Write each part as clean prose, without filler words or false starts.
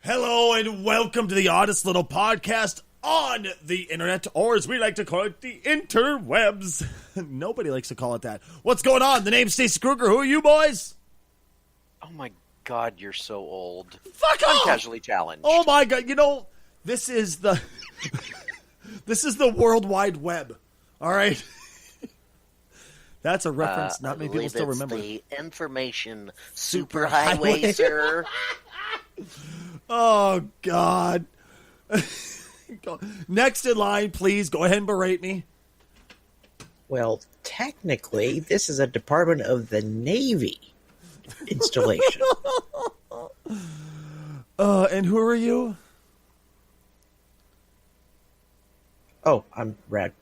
Hello and welcome to the oddest little podcast on the internet, or as we like to call it, the interwebs. Nobody likes to call it that. What's going on? The name's Stacy Kruger. Who are you boys? Oh my god, you're so old. Fuck off! I'm casually challenged. Oh my god, you know, this is the World Wide Web. Alright? That's a reference not many people still remember. The information superhighway, sir. Oh, God. Next in line, please, go ahead and berate me. Well, technically, this is a Department of the Navy installation. And who are you? Oh, I'm Rad.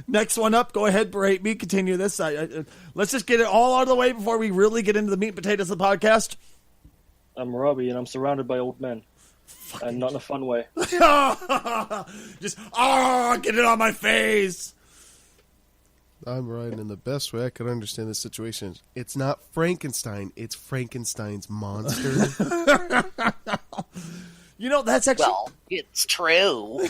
Next one up, go ahead, berate me, continue this. Let's just get it all out of the way before we really get into the meat and potatoes of the podcast. I'm Robbie, and I'm surrounded by old men. And not in a fun way. Just, get it on my face. I'm Ryan, in the best way I could understand this situation. It's not Frankenstein, it's Frankenstein's monster. You know, that's actually... Well, it's true.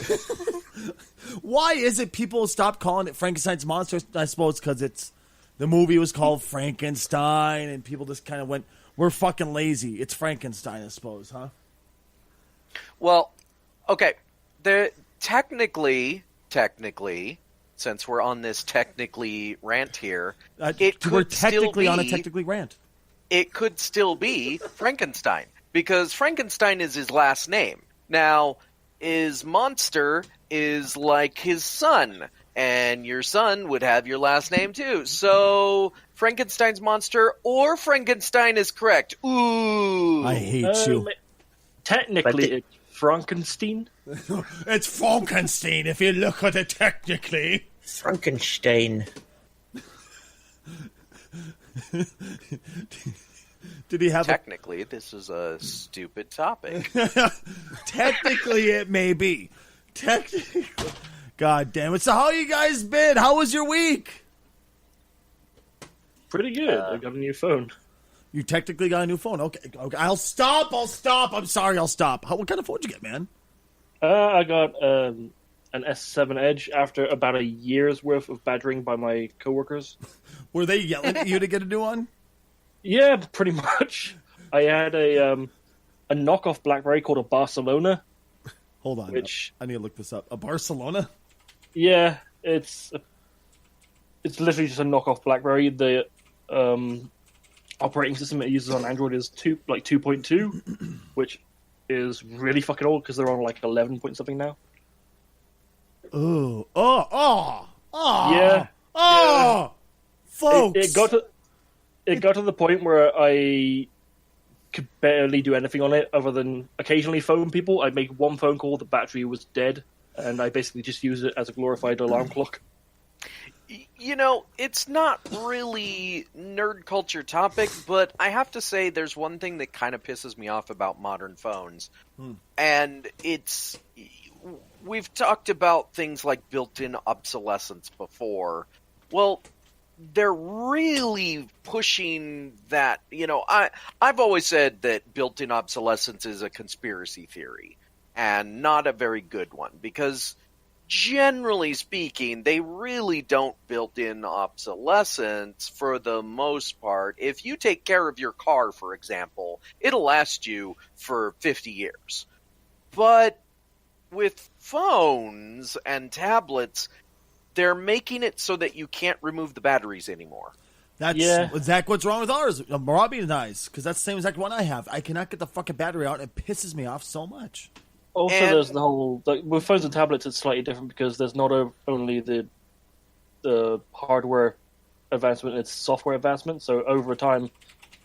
Why is it people stop calling it Frankenstein's monster? I suppose because the movie was called Frankenstein, and people just kind of went... We're fucking lazy. It's Frankenstein, I suppose, huh? Well, okay. Technically, since we're on this technically rant here, we're technically on a technically rant. It could still be Frankenstein, because Frankenstein is his last name. Now, his monster is like his son, and your son would have your last name too. So, Frankenstein's monster or Frankenstein is correct. Ooh. I hate you. Technically, it's Frankenstein. It's Frankenstein if you look at it technically. Frankenstein. Did he have Technically, this is a stupid topic. Technically, it may be. Technically. God damn it. So how you guys been? How was your week? Pretty good. I got a new phone. You technically got a new phone. Okay. I'll stop. I'm sorry, I'll stop. What kind of phone did you get, man? I got an S7 Edge after about a year's worth of badgering by my coworkers. Were they yelling at you to get a new one? Yeah, pretty much. I had a knockoff BlackBerry called a Barcelona. Hold on. I need to look this up. A Barcelona? Yeah, it's literally just a knockoff BlackBerry. The operating system it uses on Android is 2.2, which is really fucking old because they're on like 11 point something now. Yeah. Folks. It got to the point where I could barely do anything on it other than occasionally phone people. I'd make one phone call, the battery was dead, and I basically just use it as a glorified alarm clock. You know, it's not really nerd culture topic, but I have to say there's one thing that kind of pisses me off about modern phones. And we've talked about things like built-in obsolescence before. Well, they're really pushing that. You know, I've always said that built-in obsolescence is a conspiracy theory and not a very good one, because generally speaking, they really don't build in obsolescence for the most part. If you take care of your car, for example, it'll last you for 50 years. But with phones and tablets, they're making it so that you can't remove the batteries anymore. That's exactly what's wrong with ours. Robbie and I's, because that's the same exact one I have. I cannot get the fucking battery out. It pisses me off so much. Also, there's the whole... with phones and tablets, it's slightly different because there's not only the hardware advancement, it's software advancement. So over time,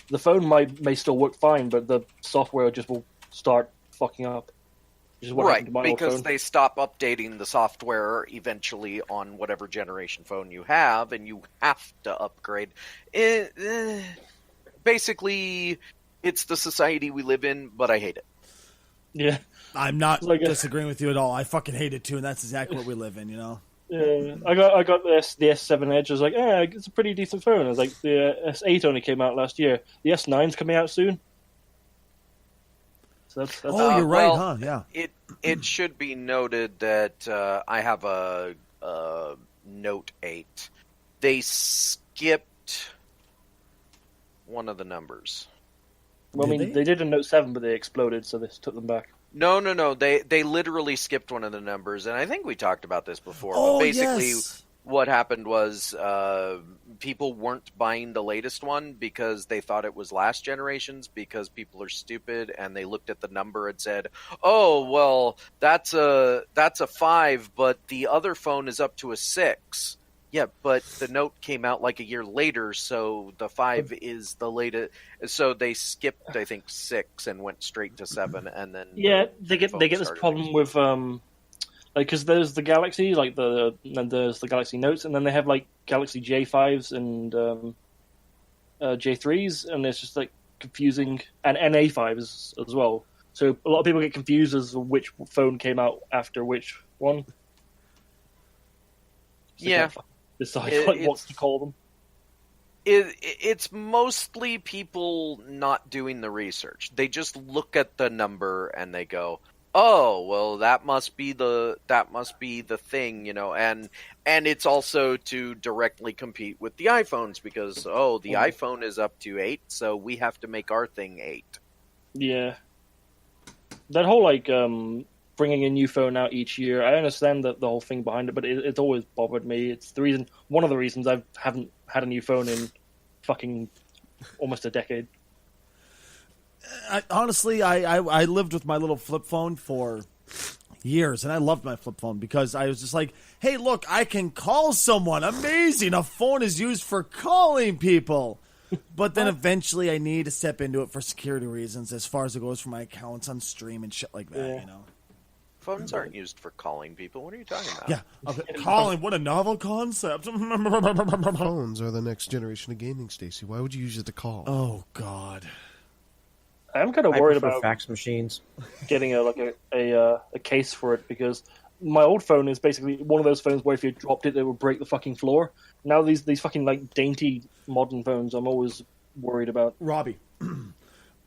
the phone may still work fine, but the software just will start fucking up. Right, because they stop updating the software eventually on whatever generation phone you have, and you have to upgrade. Basically, it's the society we live in, but I hate it. Yeah. I'm not disagreeing with you at all. I fucking hate it too, and that's exactly what we live in, you know? Yeah, I got the S7 Edge. I was like, it's a pretty decent phone. I was like, the S8 only came out last year. The S9's coming out soon. So that's Oh, you're right, well, huh? Yeah. It should be noted that I have a Note 8. They skipped one of the numbers. Well, I Did mean, they? they did a Note 7, but they exploded, so they took them back. No. They literally skipped one of the numbers, and I think we talked about this before. Oh, but basically, yes. what happened was people weren't buying the latest one because they thought it was last generation's, because people are stupid and they looked at the number and said, "Oh, well, that's a 5, but the other phone is up to a 6." Yeah, but the Note came out like a year later, so the 5 is the latest. So they skipped, I think, 6 and went straight to 7, and then Yeah, they get this started problem with like, because there's the Galaxy, and there's the Galaxy Notes, and then they have like Galaxy J5s and J3s, and it's just like confusing, and NA5s as well. So a lot of people get confused as to which phone came out after which one. So Yeah. decide It- what it's- to call them. It's mostly people not doing the research. They just look at the number and they go, "Oh, well, that must be the thing," and it's also to directly compete with the iPhones because the iPhone is up to 8, so we have to make our thing 8. Yeah, that whole like bringing a new phone out each year. I understand the whole thing behind it, but it's always bothered me. It's one of the reasons I haven't had a new phone in fucking almost a decade. Honestly, I lived with my little flip phone for years, and I loved my flip phone because I was just like, hey, look, I can call someone. Amazing. A phone is used for calling people. But then eventually I need to step into it for security reasons as far as it goes for my accounts on stream and shit like that, Yeah. Phones aren't used for calling people. What are you talking about? Yeah. Okay. Calling, what a novel concept. Phones are the next generation of gaming, Stacy. Why would you use it to call? Oh, God. I'm kind of I worried prefer about fax machines. getting a case for it because my old phone is basically one of those phones where if you dropped it, it would break the fucking floor. Now these fucking like dainty modern phones, I'm always worried about. Robbie,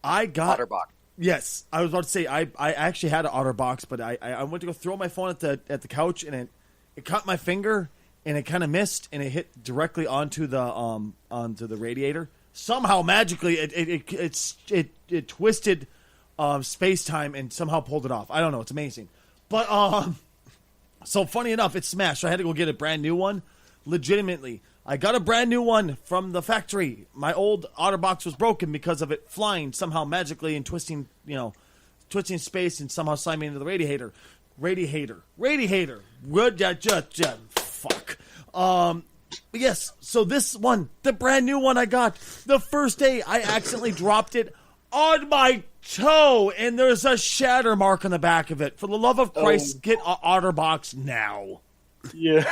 I got... Otterbox. Yes, I was about to say I actually had an OtterBox, but I went to go throw my phone at the couch and it caught my finger and it kind of missed and it hit directly onto the radiator. Somehow magically it twisted space time and somehow pulled it off. I don't know, it's amazing. But so funny enough, it smashed. So I had to go get a brand new one. Legitimately, I got a brand new one from the factory. My old OtterBox was broken because of it flying somehow magically and twisting space and somehow slamming into the radiator. Fuck. Yes. So this one, the brand new one I got, the first day I accidentally dropped it on my toe, and there's a shatter mark on the back of it. For the love of Christ, get an OtterBox now. Yeah.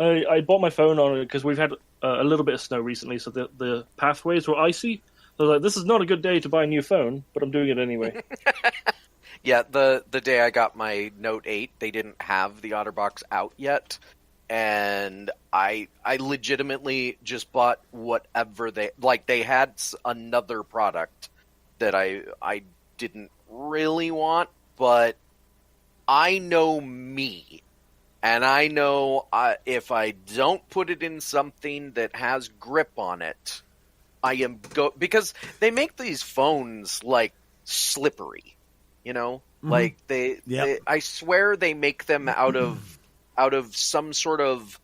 I bought my phone on it because we've had a little bit of snow recently, so the pathways were icy. So I was like, this is not a good day to buy a new phone, but I'm doing it anyway. Yeah, the day I got my Note 8, they didn't have the OtterBox out yet, and I legitimately just bought whatever they had another product that I didn't really want, but I know me. And I know if I don't put it in something that has grip on it, because they make these phones like slippery, like they I swear they make them out of some sort of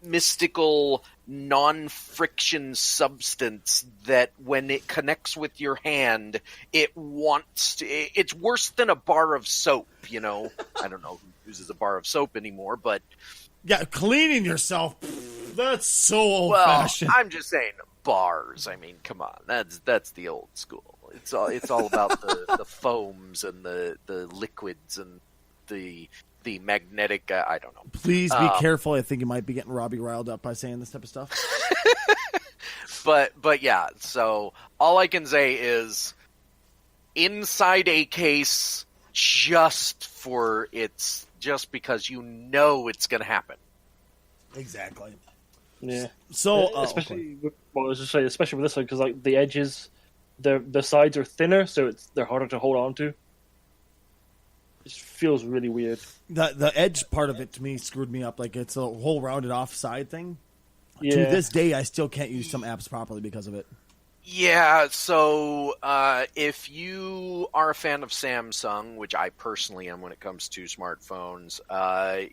mystical non-friction substance that when it connects with your hand, it's worse than a bar of soap, I don't know who uses a bar of soap anymore, but yeah, cleaning yourself, that's so old-fashioned. I'm just saying bars. I mean, come on, that's the old school. It's all about the foams and the liquids and the magnetic. I don't know. Please be careful. I think you might be getting Robbie riled up by saying this type of stuff. But yeah. So all I can say is inside a case, just because it's going to happen. Exactly. Yeah. So especially with this one, because like the edges the sides are thinner, so they're harder to hold on to. It just feels really weird. The edge part of it to me screwed me up. Like it's a whole rounded off side thing. Yeah. To this day, I still can't use some apps properly because of it. Yeah, so if you are a fan of Samsung, which I personally am when it comes to smartphones,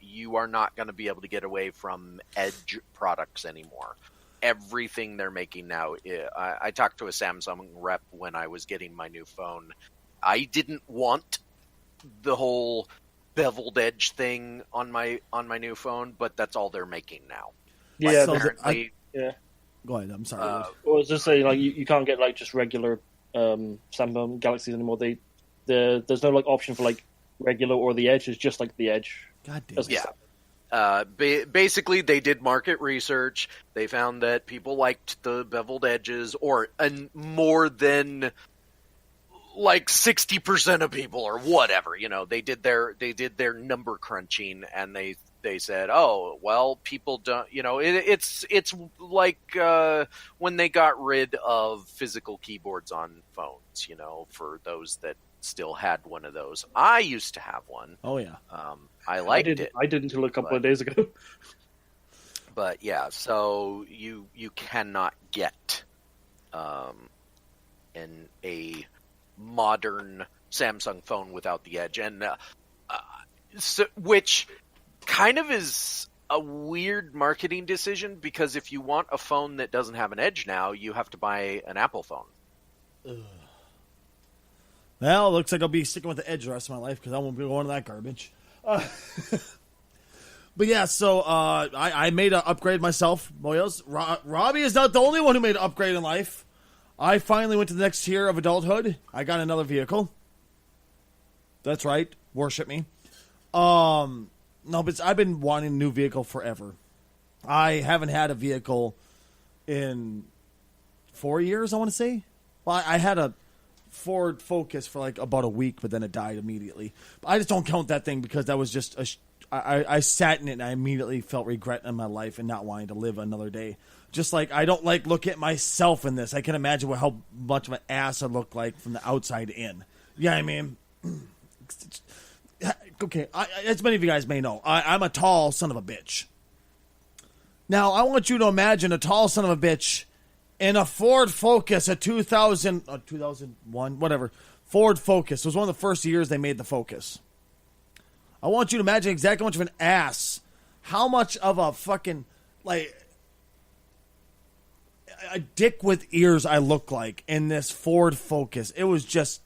you are not going to be able to get away from Edge products anymore. Everything they're making now, I talked to a Samsung rep when I was getting my new phone. I didn't want the whole beveled edge thing on my new phone, but that's all they're making now. Yeah, So Apparently, Go ahead. I'm sorry. Uh, I was just saying, like you can't get like just regular Samsung Galaxies anymore. There's no like option for like regular or the Edge. It's just like the Edge. God damn. That's it. Yeah. Basically, they did market research. They found that people liked the beveled edges, or more than like 60% of people, or whatever. You know, they did their number crunching, and they said, oh, well, people don't. You know, it's like when they got rid of physical keyboards on phones. You know, for those that still had one of those. I used to have one. Oh yeah. I liked it. I did until a couple of days ago. But yeah, so you cannot get a modern Samsung phone without the Edge, and which kind of is a weird marketing decision, because if you want a phone that doesn't have an Edge now, you have to buy an Apple phone. Well, looks like I'll be sticking with the Edge the rest of my life because I won't be going to that garbage. But yeah, so I made an upgrade myself, boyos. Robbie is not the only one who made an upgrade in life. I finally went to the next tier of adulthood. I got another vehicle. That's right. Worship me. No, but I've been wanting a new vehicle forever. I haven't had a vehicle in 4 years, I want to say. Well, I had a Ford Focus for like about a week, but then it died immediately. But I just don't count that thing because that was just I sat in it and I immediately felt regret in my life and not wanting to live another day. Just like I don't like look at myself in this. I can imagine how much of an ass I look like from the outside in. Yeah, I mean, okay. As many of you guys may know, I'm a tall son of a bitch. Now I want you to imagine a tall son of a bitch in a Ford Focus, a 2001, whatever. Ford Focus. It was one of the first years they made the Focus. I want you to imagine exactly how much of an ass, how much of a fucking, like, a dick with ears I look like in this Ford Focus. It was just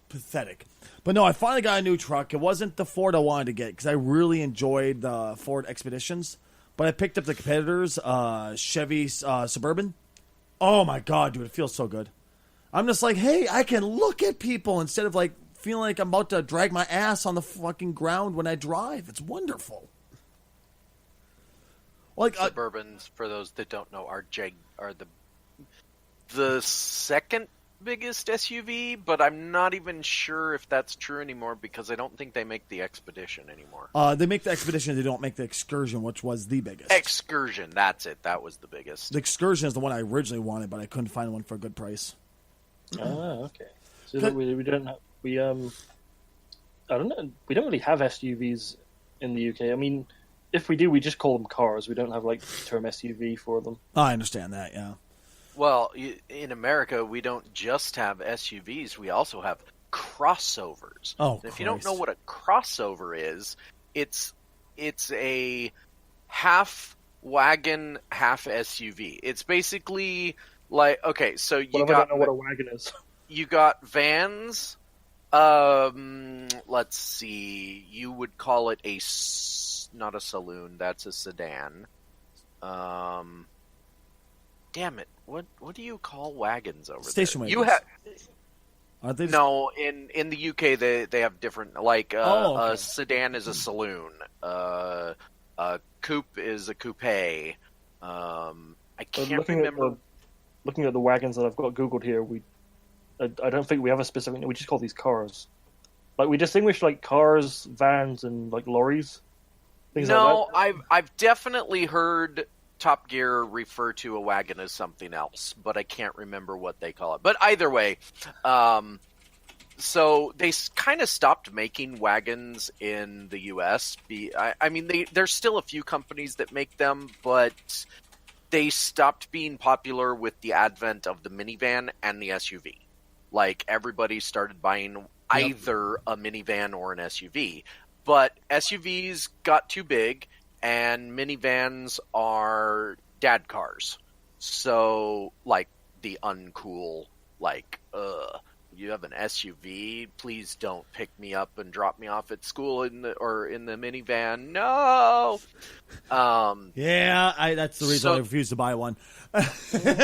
pathetic. But no, I finally got a new truck. It wasn't the Ford I wanted to get because I really enjoyed the Ford Expeditions. But I picked up the competitors, Chevy Suburban. Oh my God, dude, it feels so good. I'm just like, hey, I can look at people instead of like feeling like I'm about to drag my ass on the fucking ground when I drive. It's wonderful. Like Suburbans, for those that don't know, are the second biggest SUV, but I'm not even sure if that's true anymore because I don't think they make the Expedition anymore. They make the Expedition, they don't make the Excursion, which was the biggest. Excursion, that's it. That was the biggest. The Excursion is the one I originally wanted, but I couldn't find one for a good price. Oh, okay. So we don't have, I don't know. We don't really have SUVs in the UK. I mean, if we do, we just call them cars. We don't have like the term SUV for them. I understand that, yeah. Well, in America, we don't just have SUVs. We also have crossovers. Oh, and if you don't know what a crossover is, it's a half wagon, half SUV. It's basically like, okay, so you I don't know what a wagon is. You got vans. Let's see. You would call it not a saloon. That's a sedan. Damn it! What do you call wagons over Station there? wagons. You have Aren't they no in the UK they have different like okay. A sedan is a saloon. A coupe is a coupe. I can't remember. Looking at the wagons that I've got Googled here, I don't think we have a specific name. We just call these cars. Like we distinguish like cars, vans, and like lorries. Things No, like that. I've definitely heard Top Gear refer to a wagon as something else, but I can't remember what they call it. But either way, so they kind of stopped making wagons in the U.S. I mean, there's still a few companies that make them, but they stopped being popular with the advent of the minivan and the SUV. Like, everybody started buying either a minivan or an SUV. But SUVs got too big, and minivans are dad cars. So, like, the uncool, like, you have an SUV? Please don't pick me up and drop me off at school in the minivan. No. That's the reason I refused to buy one.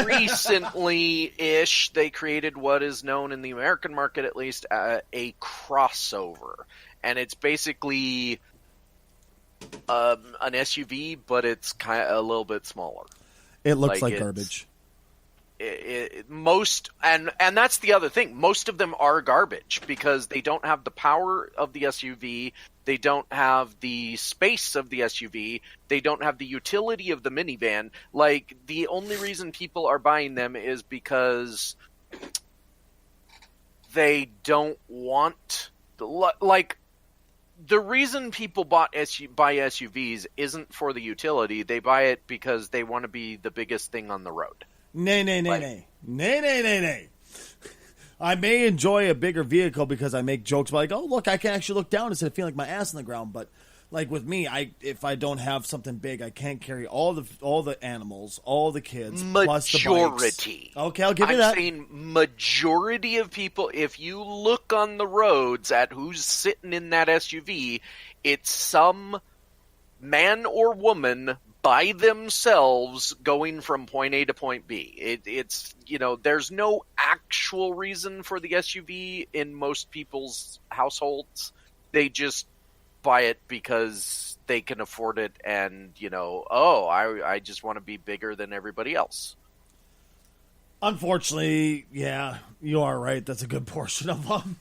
Recently-ish, they created what is known in the American market, at least, a crossover, and it's basically an SUV, but it's kind of a little bit smaller. It looks like garbage. And that's the other thing. Most of them are garbage because they don't have the power of the SUV, they don't have the space of the SUV, they don't have the utility of the minivan. Like, the only reason people are buying them is because they don't want the reason people buy SUVs isn't for the utility. They buy it because they want to be the biggest thing on the road. Nay. I may enjoy a bigger vehicle because I make jokes like, oh, look, I can actually look down instead of feeling like my ass on the ground. But, like, with me, if I don't have something big, I can't carry all the animals, all the kids, plus the bikes. Okay, I'll give you that. I'm saying majority of people, if you look on the roads at who's sitting in that SUV, it's some man or woman by themselves going from point A to point B. It's there's no actual reason for the SUV in most people's households. They just buy it because they can afford it, and I just want to be bigger than everybody else. Unfortunately, yeah, you are right. That's a good portion of them.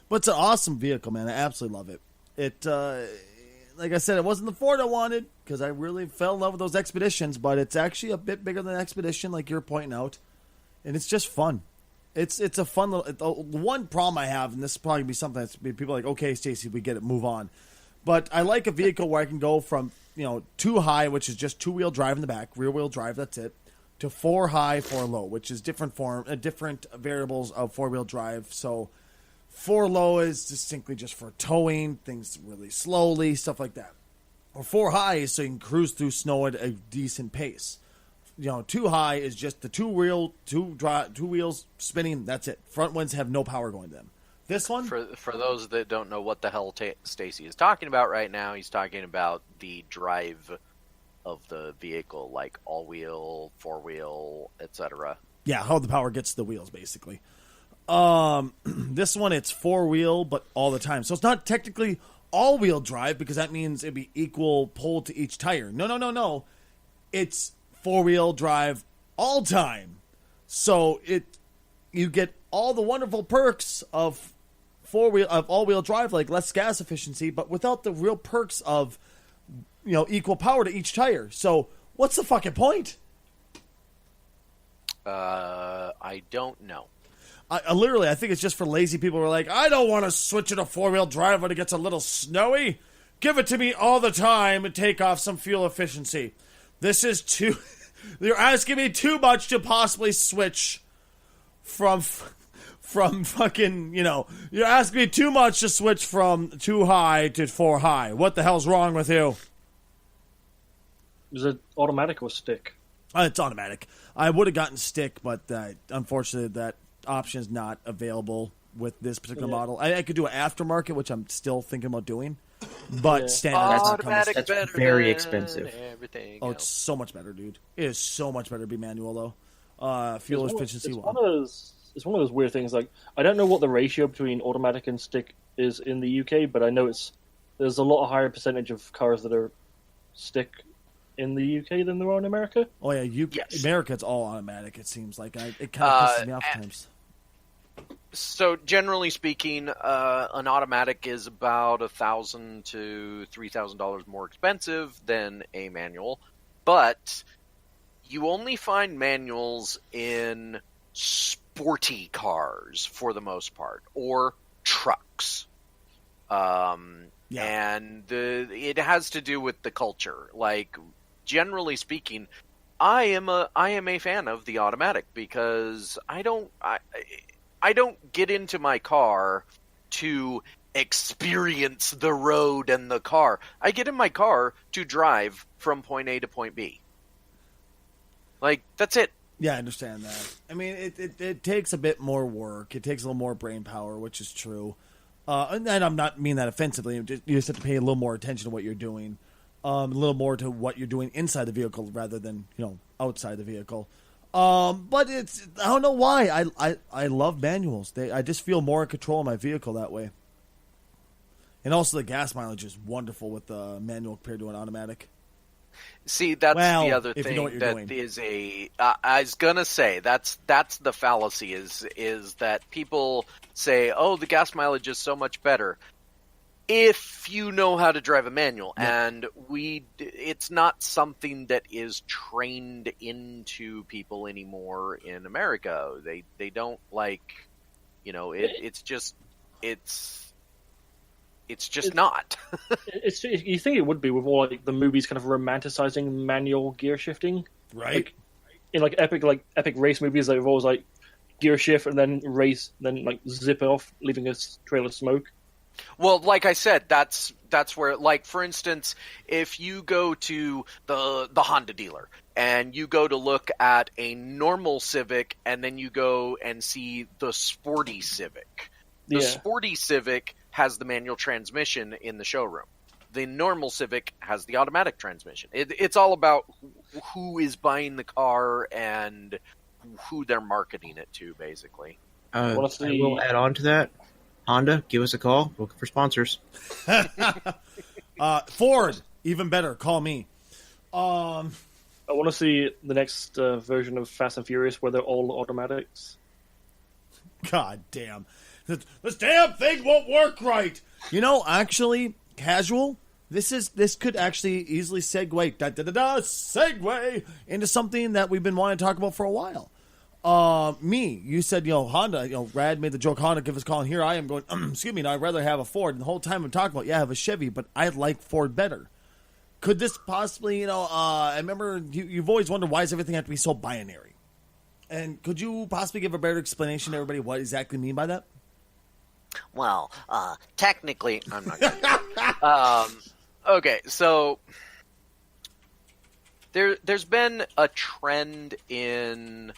But it's an awesome vehicle, man. I absolutely love it. Like I said, it wasn't the Ford I wanted because I really fell in love with those Expeditions, but it's actually a bit bigger than an Expedition, like you're pointing out, and it's just fun. It's a fun little. The one problem I have, and this is probably be something that's people are like, okay, Stacy, we get it, move on. But I like a vehicle where I can go from 2 high, which is just 2-wheel drive in the back, rear wheel drive, that's it, to 4 high, 4 low, which is different variables of 4-wheel drive. So 4 low is distinctly just for towing, things really slowly, stuff like that. Or 4 high is so you can cruise through snow at a decent pace. 2 high is just the two wheels spinning, that's it. Front ones have no power going to them. This one? For those that don't know what the hell Stacy is talking about right now, he's talking about the drive of the vehicle, like all-wheel, 4-wheel, etc. Yeah, how the power gets to the wheels, basically. This one, it's 4-wheel, but all the time. So it's not technically all-wheel drive because that means it'd be equal pull to each tire. No. It's 4-wheel drive all time. So you get all the wonderful perks of all-wheel drive, like less gas efficiency, but without the real perks of equal power to each tire. So what's the fucking point? I don't know. I think it's just for lazy people who are like, I don't want to switch it to 4-wheel drive when it gets a little snowy. Give it to me all the time and take off some fuel efficiency. This is too... You're asking me too much to possibly switch from fucking, you're asking me too much to switch from 2 high to 4 high. What the hell's wrong with you? Is it automatic or stick? It's automatic. I would have gotten stick, but unfortunately that option is not available with this particular model. I could do an aftermarket, which I'm still thinking about doing, but standard does not come with That's better very than expensive. Everything it's else. so much better, dude. It is so much better to be manual, though. Fuel efficiency. It's one of those weird things. Like, I don't know what the ratio between automatic and stick is in the UK, but I know there's a lot higher percentage of cars that are stick in the UK than there are in America. Oh yeah, Yes. America, it's all automatic. It seems like it kind of pisses me off at times. So generally speaking, an automatic is about $1,000 to $3,000 more expensive than a manual. but you only find manuals in sporty cars for the most part, or trucks. And it has to do with the culture. Like, generally speaking, I am a fan of the automatic because I don't get into my car to experience the road and the car. I get in my car to drive from point A to point B. Like, that's it. Yeah, I understand that. I mean, it takes a bit more work. It takes a little more brain power, which is true. And I'm not mean that offensively. You just have to pay a little more attention to what you're doing. A little more to what you're doing inside the vehicle rather than, outside the vehicle. But I don't know why. I love manuals. I just feel more in control of my vehicle that way. And also the gas mileage is wonderful with the manual compared to an automatic. See, that's the other if you know what thing you're that doing. is I was gonna say that's the fallacy is that people say, oh, the gas mileage is so much better if you know how to drive a manual, and it's not something that is trained into people anymore in America. They don't it's just not. You think it would be with all the movies kind of romanticizing manual gear shifting, Right? In epic race movies, they've always gear shift and then race, then zip off, leaving a trail of smoke. Well, like I said, that's where, for instance, if you go to the Honda dealer and you go to look at a normal Civic and then you go and see the sporty Civic. The sporty Civic has the manual transmission in the showroom. The normal Civic has the automatic transmission. It's all about who is buying the car and who they're marketing it to, basically. I will add on to that. Honda, give us a call. Looking for sponsors. Ford, even better. Call me. I want to see the next version of Fast and Furious where they're all automatics. God damn. This damn thing won't work right. Actually, casual, this could actually easily segue into something that we've been wanting to talk about for a while. You said, Honda, Rad made the joke, Honda, give us a call, and here I am going, excuse me, I'd rather have a Ford. And the whole time I'm talking about, I have a Chevy, but I like Ford better. Could this possibly, I remember you've always wondered why does everything have to be so binary? And could you possibly give a better explanation to everybody what exactly you mean by that? Well, technically, I'm not going to. Okay, so there's been a trend in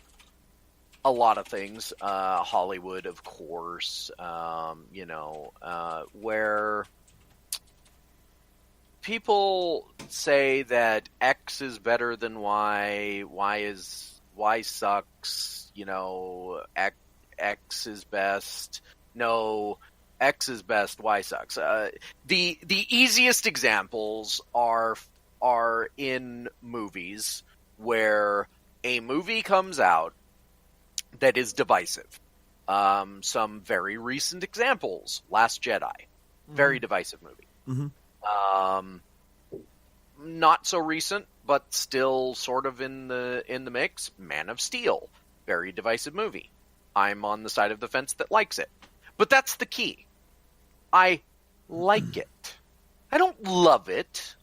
a lot of things, Hollywood, of course, where people say that X is better than Y, Y sucks, X is best. No, X is best, Y sucks. The easiest examples are in movies where a movie comes out that is divisive. Some very recent examples: Last Jedi, very divisive movie. Not so recent, but still sort of in the mix. Man of Steel, very divisive movie. I'm on the side of the fence that likes it. But that's the key. I like it. I don't love it.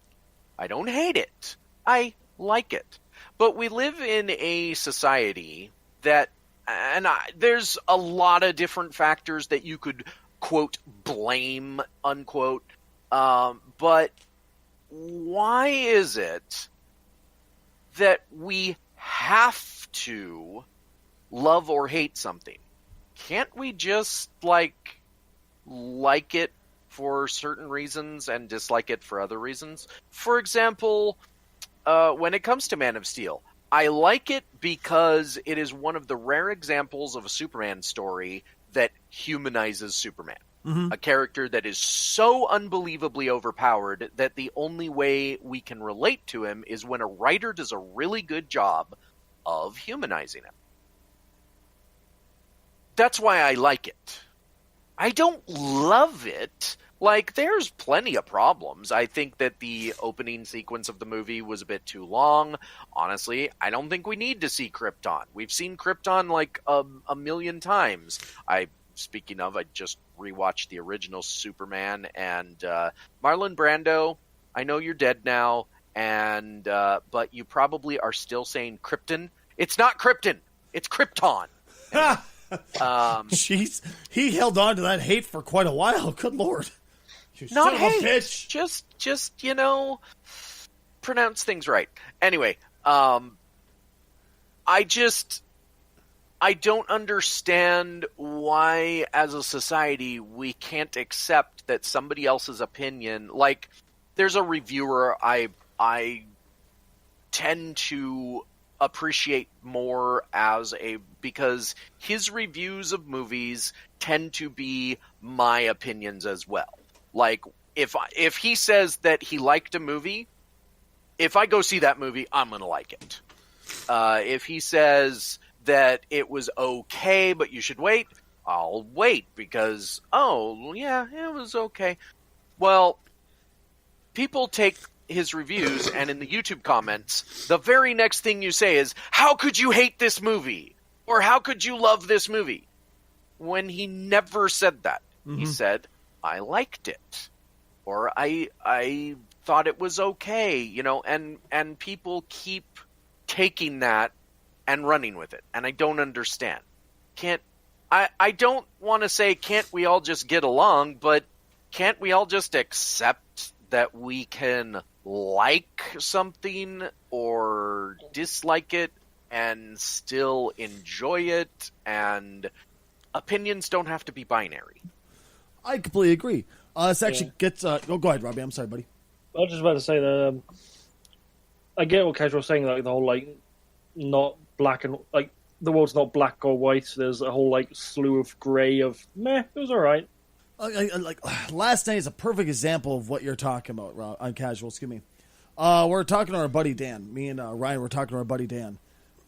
I don't hate it. I like it. But we live in a society that, there's a lot of different factors that you could, quote, blame, unquote. But why is it that we have to love or hate something? Can't we just like it for certain reasons and dislike it for other reasons? For example, when it comes to Man of Steel, I like it because it is one of the rare examples of a Superman story that humanizes Superman. A character that is so unbelievably overpowered that the only way we can relate to him is when a writer does a really good job of humanizing him. That's why I like it. I don't love it. Like, there's plenty of problems. I think that the opening sequence of the movie was a bit too long. Honestly, I don't think we need to see Krypton. We've seen Krypton like a million times. Speaking of, I just rewatched the original Superman, and Marlon Brando, I know you're dead now, and but you probably are still saying Krypton. It's not Krypton. It's Krypton. Jeez, he held on to that hate for quite a while. Good Lord. You Not son of a hate. bitch. Just pronounce things right. Anyway, I don't understand why, as a society, we can't accept that somebody else's opinion. Like, there's a reviewer I tend to appreciate more because his reviews of movies tend to be my opinions as well. Like, if he says that he liked a movie, if I go see that movie, I'm gonna like it. If he says that it was okay, but you should wait, I'll wait because, oh, yeah, it was okay. Well, people take his reviews, and in the YouTube comments, the very next thing you say is, how could you hate this movie? Or how could you love this movie? When he never said that. Mm-hmm. He said, I liked it. Or I thought it was okay, and people keep taking that and running with it. And I don't understand. I don't want to say, can't we all just get along, but can't we all just accept that we can like something or dislike it and still enjoy it, and opinions don't have to be binary. I completely agree. This actually gets... go ahead, Robbie. I'm sorry, buddy. I was just about to say that I get what Casual was saying, like the whole, like, not black and... like, the world's not black or white. There's a whole, like, slew of grey of, meh, it was all right. Like last night is a perfect example of what you're talking about, on Casual. Excuse me. We're talking to our buddy Dan. Me and Ryan were talking to our buddy Dan,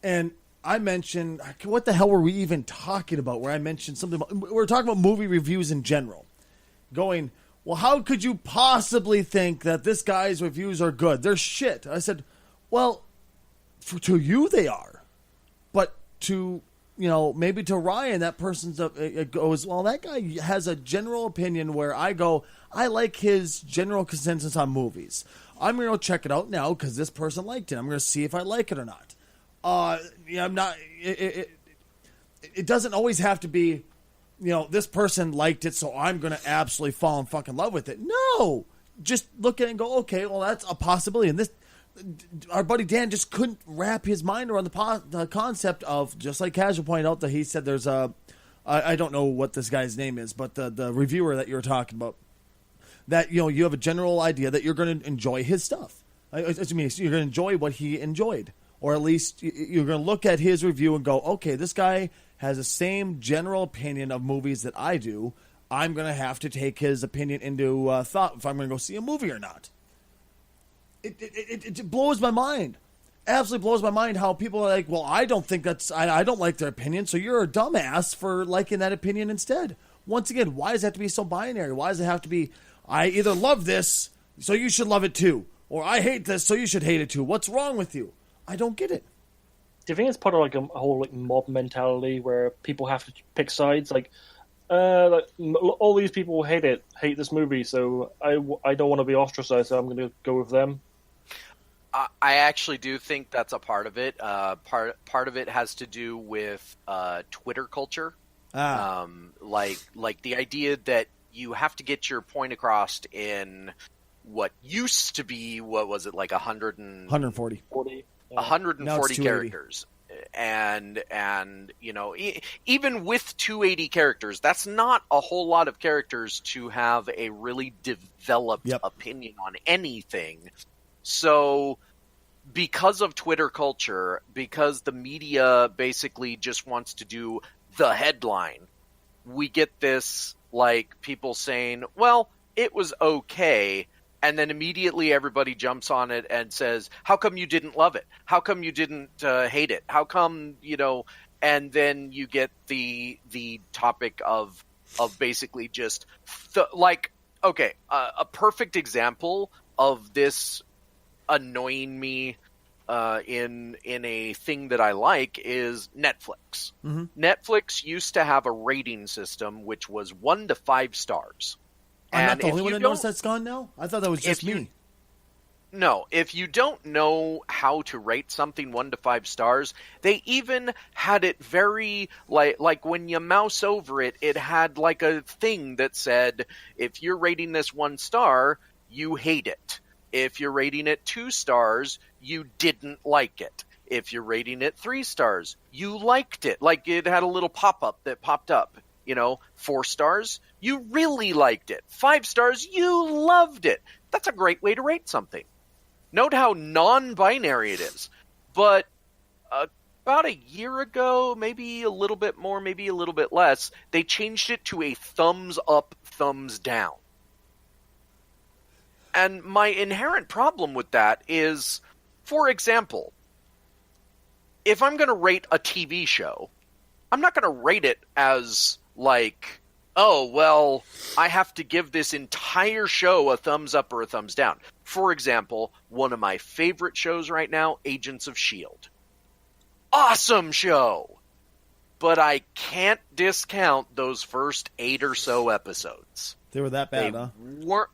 and I mentioned, what the hell were we even talking about? Where I mentioned something about, we were talking about movie reviews in general. Going, well, how could you possibly think that this guy's reviews are good? They're shit. I said, well, to you they are, but to maybe to Ryan, that person's it goes, well, that guy has a general opinion where I go, I like his general consensus on movies. I'm going to check it out now because this person liked it. I'm going to see if I like it or not. I'm not. It doesn't always have to be, this person liked it, so I'm going to absolutely fall in fucking love with it. No, just look at it and go, okay, well, that's a possibility. And our buddy Dan just couldn't wrap his mind around the concept of, just like Casual pointed out, that he said there's I don't know what this guy's name is, but the reviewer that you were talking about, that you have a general idea that you're going to enjoy his stuff. You're going to enjoy what he enjoyed, or at least you're going to look at his review and go, okay, this guy has the same general opinion of movies that I do. I'm going to have to take his opinion into thought if I'm going to go see a movie or not. It blows my mind. Absolutely blows my mind how people are like, well, I don't think I don't like their opinion, so you're a dumbass for liking that opinion instead. Once again, why does it have to be so binary? Why does it have to be, I either love this, so you should love it too, or I hate this, so you should hate it too? What's wrong with you? I don't get it. Do you think it's part of like a whole like mob mentality where people have to pick sides? Like all these people hate this movie, so I don't want to be ostracized, so I'm going to go with them. I actually do think that's a part of it. Part of it has to do with Twitter culture. Like the idea that you have to get your point across in what used to be, what was it, like 140 characters. And even with 280 characters, that's not a whole lot of characters to have a really developed opinion on anything. So because of Twitter culture, because the media basically just wants to do the headline, we get this, like, people saying, well, it was okay, and then immediately everybody jumps on it and says, how come you didn't love it? How come you didn't hate it? How come, and then you get the topic of of basically just a perfect example of this annoying me in a thing that I like is Netflix. Mm-hmm. Netflix used to have a rating system which was 1 to 5 stars. I'm not And the only if one you that noticed that's gone now? I thought that was just if you- me. No, if you don't know how to rate something 1 to 5 stars, they even had it very like when you mouse over it, it had like a thing that said, if you're rating this 1 star, you hate it. If you're rating it 2 stars, you didn't like it. If you're rating it 3 stars, you liked it. Like it had a little pop-up that popped up. 4 stars, you really liked it. 5 stars, you loved it. That's a great way to rate something. Note how non-binary it is. But about a year ago, maybe a little bit more, maybe a little bit less, they changed it to a thumbs up, thumbs down. And my inherent problem with that is, for example, if I'm going to rate a TV show, I'm not going to rate it as like, oh, well, I have to give this entire show a thumbs up or a thumbs down. For example, one of my favorite shows right now, Agents of S.H.I.E.L.D. Awesome show! But I can't discount those first 8 or so episodes. They were that bad, huh?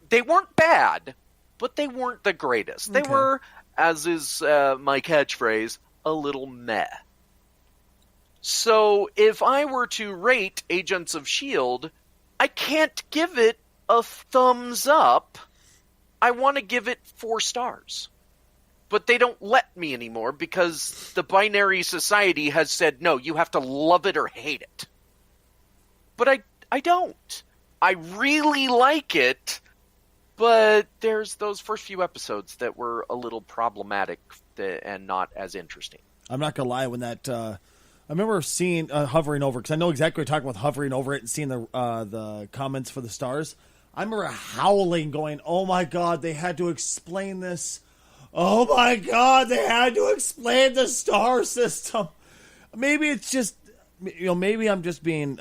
They weren't bad, but they weren't the greatest. They were, as is my catchphrase, a little meh. So if I were to rate Agents of S.H.I.E.L.D., I can't give it a thumbs up. I want to give it 4 stars. But they don't let me anymore because the binary society has said, no, you have to love it or hate it. But I don't. I really like it, but there's those first few episodes that were a little problematic and not as interesting. I'm not going to lie, when that... I remember seeing hovering over, because I know exactly what you're talking about, hovering over it and seeing the comments for the stars. I remember howling, going, "Oh my god, they had to explain this! Oh my god, they had to explain the star system!" Maybe it's just, maybe I'm just being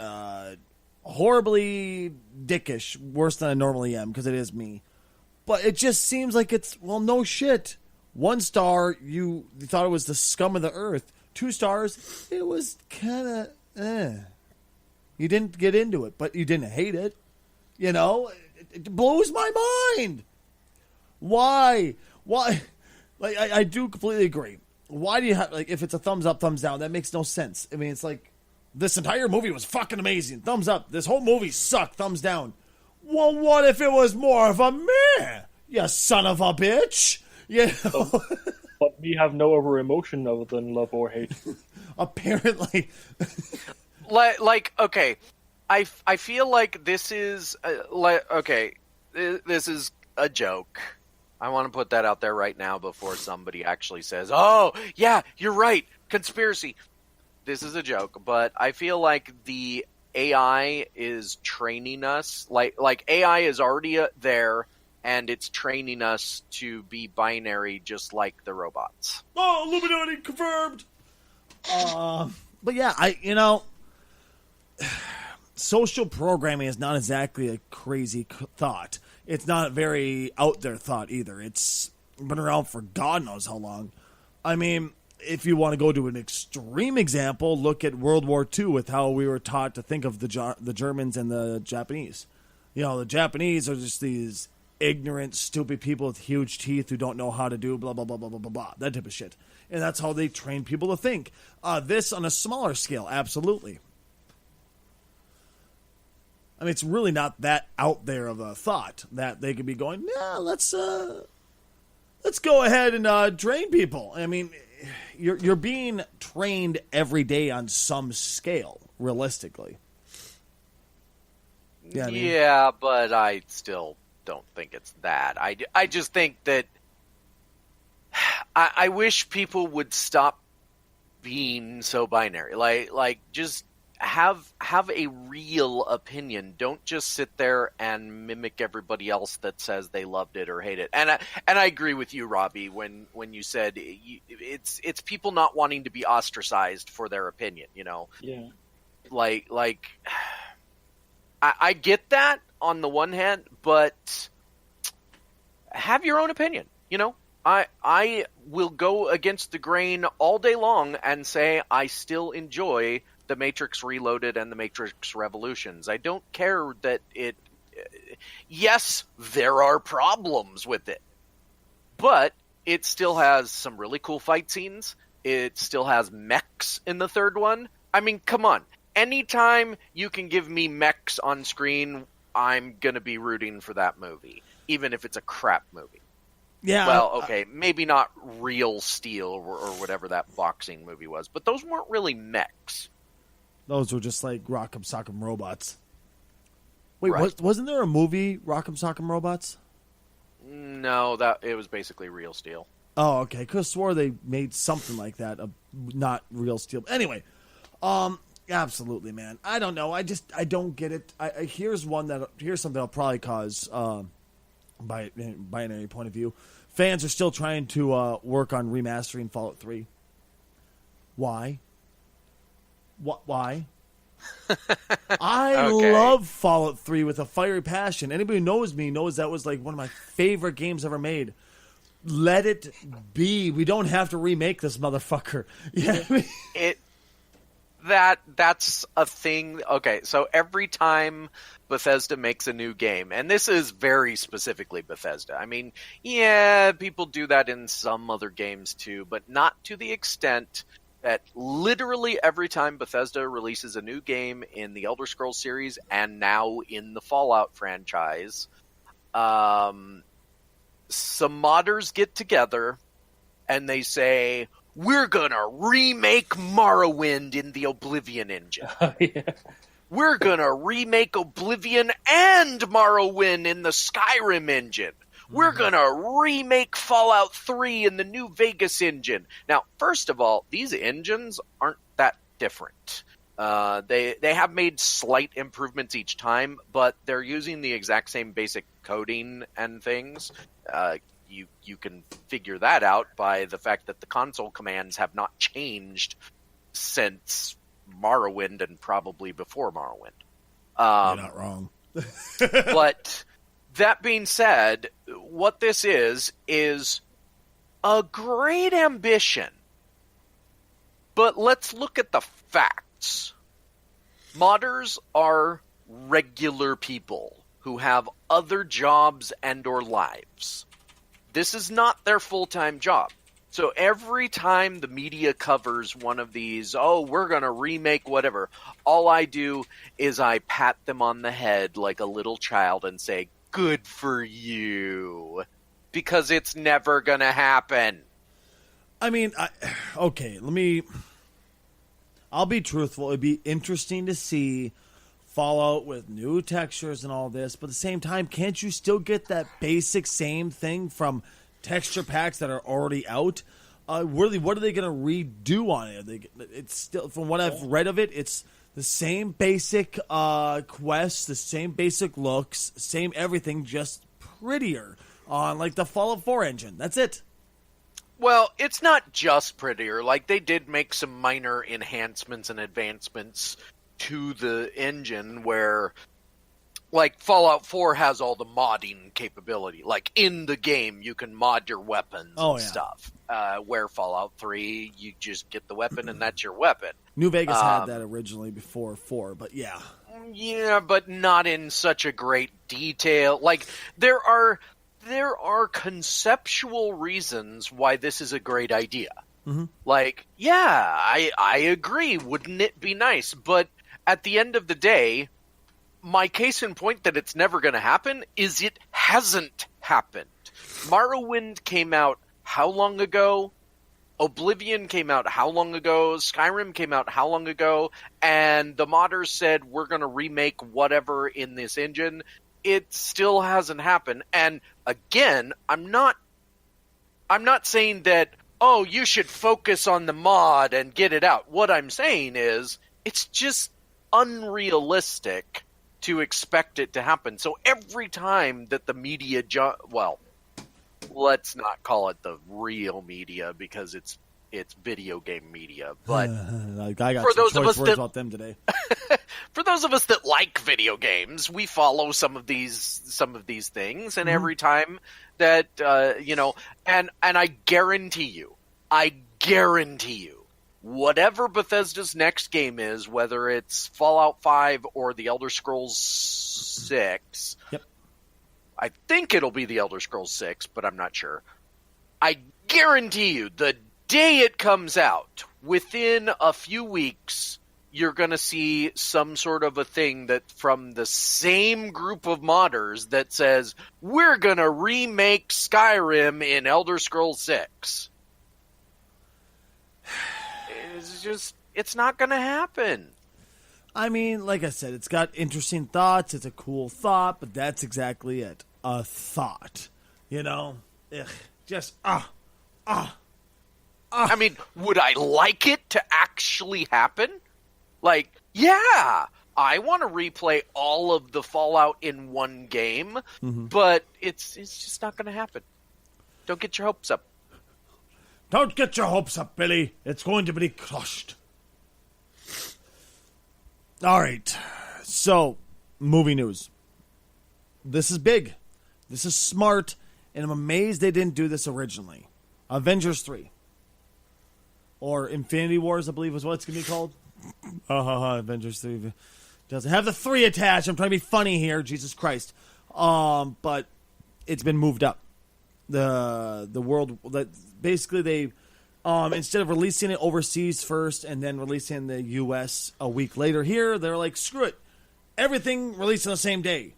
horribly dickish, worse than I normally am, because it is me. But it just seems like it's, well, no shit. 1 star, you thought it was the scum of the earth. 2 stars, it was kind of, You didn't get into it, but you didn't hate it. It blows my mind. Why? Like, I do completely agree. Why do you have, like, if it's a thumbs up, thumbs down, that makes no sense. I mean, it's like, this entire movie was fucking amazing. Thumbs up. This whole movie sucked. Thumbs down. Well, what if it was more of a meh? You son of a bitch. But we have no other emotion other than love or hate. Apparently. Okay, I feel like this is this is a joke. I want to put that out there right now before somebody actually says, "Oh, yeah, you're right, conspiracy." This is a joke, but I feel like the AI is training us. Like AI is already there, and it's training us to be binary, just like the robots. Oh, Illuminati confirmed. But yeah, social programming is not exactly a crazy thought. It's not a very out there thought either. It's been around for God knows how long. I mean, if you want to go to an extreme example, look at World War II with how we were taught to think of the Germans and the Japanese. The Japanese are just these ignorant, stupid people with huge teeth who don't know how to do blah, blah, blah, blah, blah, blah, blah, that type of shit. And that's how they train people to think. This on a smaller scale, absolutely. I mean, it's really not that out there of a thought that they could be going, yeah, let's go ahead and train people. I mean, you're being trained every day on some scale, realistically. Yeah, yeah, but I still don't think it's that. I just think that I wish people would stop being so binary. Like just have a real opinion. Don't just sit there and mimic everybody else that says they loved it or hate it. And I agree with you, Robbie, when you said it's people not wanting to be ostracized for their opinion. Yeah. Like I get that on the one hand, but have your own opinion. You know, I will go against the grain all day long and say I still enjoy The Matrix Reloaded and The Matrix Revolutions. I don't care that it... Yes, there are problems with it, but it still has some really cool fight scenes. It still has mechs in the third one. I mean, come on. Anytime you can give me mechs on screen, I'm going to be rooting for that movie, even if it's a crap movie. Yeah. Well, okay, maybe not Real Steel or whatever that boxing movie was, but those weren't really mechs. Those were just like Rock'em Sock'em Robots. Wait, Right. wasn't there a movie, Rock'em Sock'em Robots? No, it was basically Real Steel. Oh, okay. I could have swore they made something like that, not Real Steel. Anyway, absolutely, man. I don't know. I don't get it. Here's something I'll probably cause by binary point of view. Fans are still trying to work on remastering Fallout 3. Why? Why? I Okay. love Fallout 3 with a fiery passion. Anybody who knows me knows that was like one of my favorite games ever made. Let it be. We don't have to remake this motherfucker. Yeah. That's a thing. Okay, so every time Bethesda makes a new game, and this is very specifically Bethesda. I mean, yeah, people do that in some other games too, but not to the extent that literally every time Bethesda releases a new game in the Elder Scrolls series and now in the Fallout franchise, some modders get together and they say, we're gonna remake Morrowind in the Oblivion engine. Yeah. We're gonna remake Oblivion and Morrowind in the Skyrim engine. We're gonna remake Fallout 3 in the New Vegas engine. Now, first of all, these engines aren't that different. They have made slight improvements each time, but they're using the exact same basic coding and things. You can figure that out by the fact that the console commands have not changed since Morrowind and probably before Morrowind. You're not wrong. But that being said, what this is a great ambition. But let's look at the facts. Modders are regular people who have other jobs and or lives. This is not their full-time job. So every time the media covers one of these, oh, we're going to remake whatever, all I do is I pat them on the head like a little child and say, good for you. Because it's never going to happen. I mean, okay, I'll be truthful. It'd be interesting to see Fallout with new textures and all this, but at the same time, can't you still get that basic same thing from texture packs that are already out? Really, what are they going to redo on it? It's still, from what I've read of it, it's the same basic quests, the same basic looks, same everything, just prettier on like the Fallout 4 engine. That's it. Well, it's not just prettier. Like, they did make some minor enhancements and advancements to the engine where, like, Fallout 4 has all the modding capability. Like, in the game, you can mod your weapons and stuff. Where Fallout 3, you just get the weapon and that's your weapon. New Vegas had that originally before 4, but yeah. Yeah, but not in such a great detail. Like, there are conceptual reasons why this is a great idea. Mm-hmm. Like, yeah, I agree. Wouldn't it be nice? But at the end of the day, my case in point that it's never going to happen is it hasn't happened. Morrowind came out how long ago? Oblivion came out how long ago? Skyrim came out how long ago? And the modders said, we're going to remake whatever in this engine. It still hasn't happened. And again, I'm not saying that, oh, you should focus on the mod and get it out. What I'm saying is, it's just unrealistic to expect it to happen. So every time that the media, well, let's not call it the real media because it's it's video game media. But I got for some those of choice us words that- about them today. for those of us that like video games, we follow some of these things, and every time that and I guarantee you, whatever Bethesda's next game is, whether it's Fallout 5 or the Elder Scrolls 6, Yep. I think it'll be the Elder Scrolls 6, but I'm not sure. I guarantee you, the day it comes out, within a few weeks, you're going to see some sort of a thing that from the same group of modders that says, we're going to remake Skyrim in Elder Scrolls 6. It's not going to happen. I mean, like I said, it's got interesting thoughts. It's a cool thought, but that's exactly it. A thought. Ugh. Just, I mean, would I like it to actually happen? Like, yeah, I want to replay all of the Fallout in one game, but it's just not going to happen. Don't get your hopes up. Don't get your hopes up, Billy. It's going to be crushed. All right. So, movie news. This is big. This is smart, and I'm amazed they didn't do this originally. Avengers 3. Or Infinity Wars, I believe is what it's going to be called. Avengers 3. Doesn't have the 3 attached. I'm trying to be funny here. Jesus Christ. But it's been moved up. The world that basically they instead of releasing it overseas first and then releasing in the US a week later here, they're like, screw it. Everything released on the same day.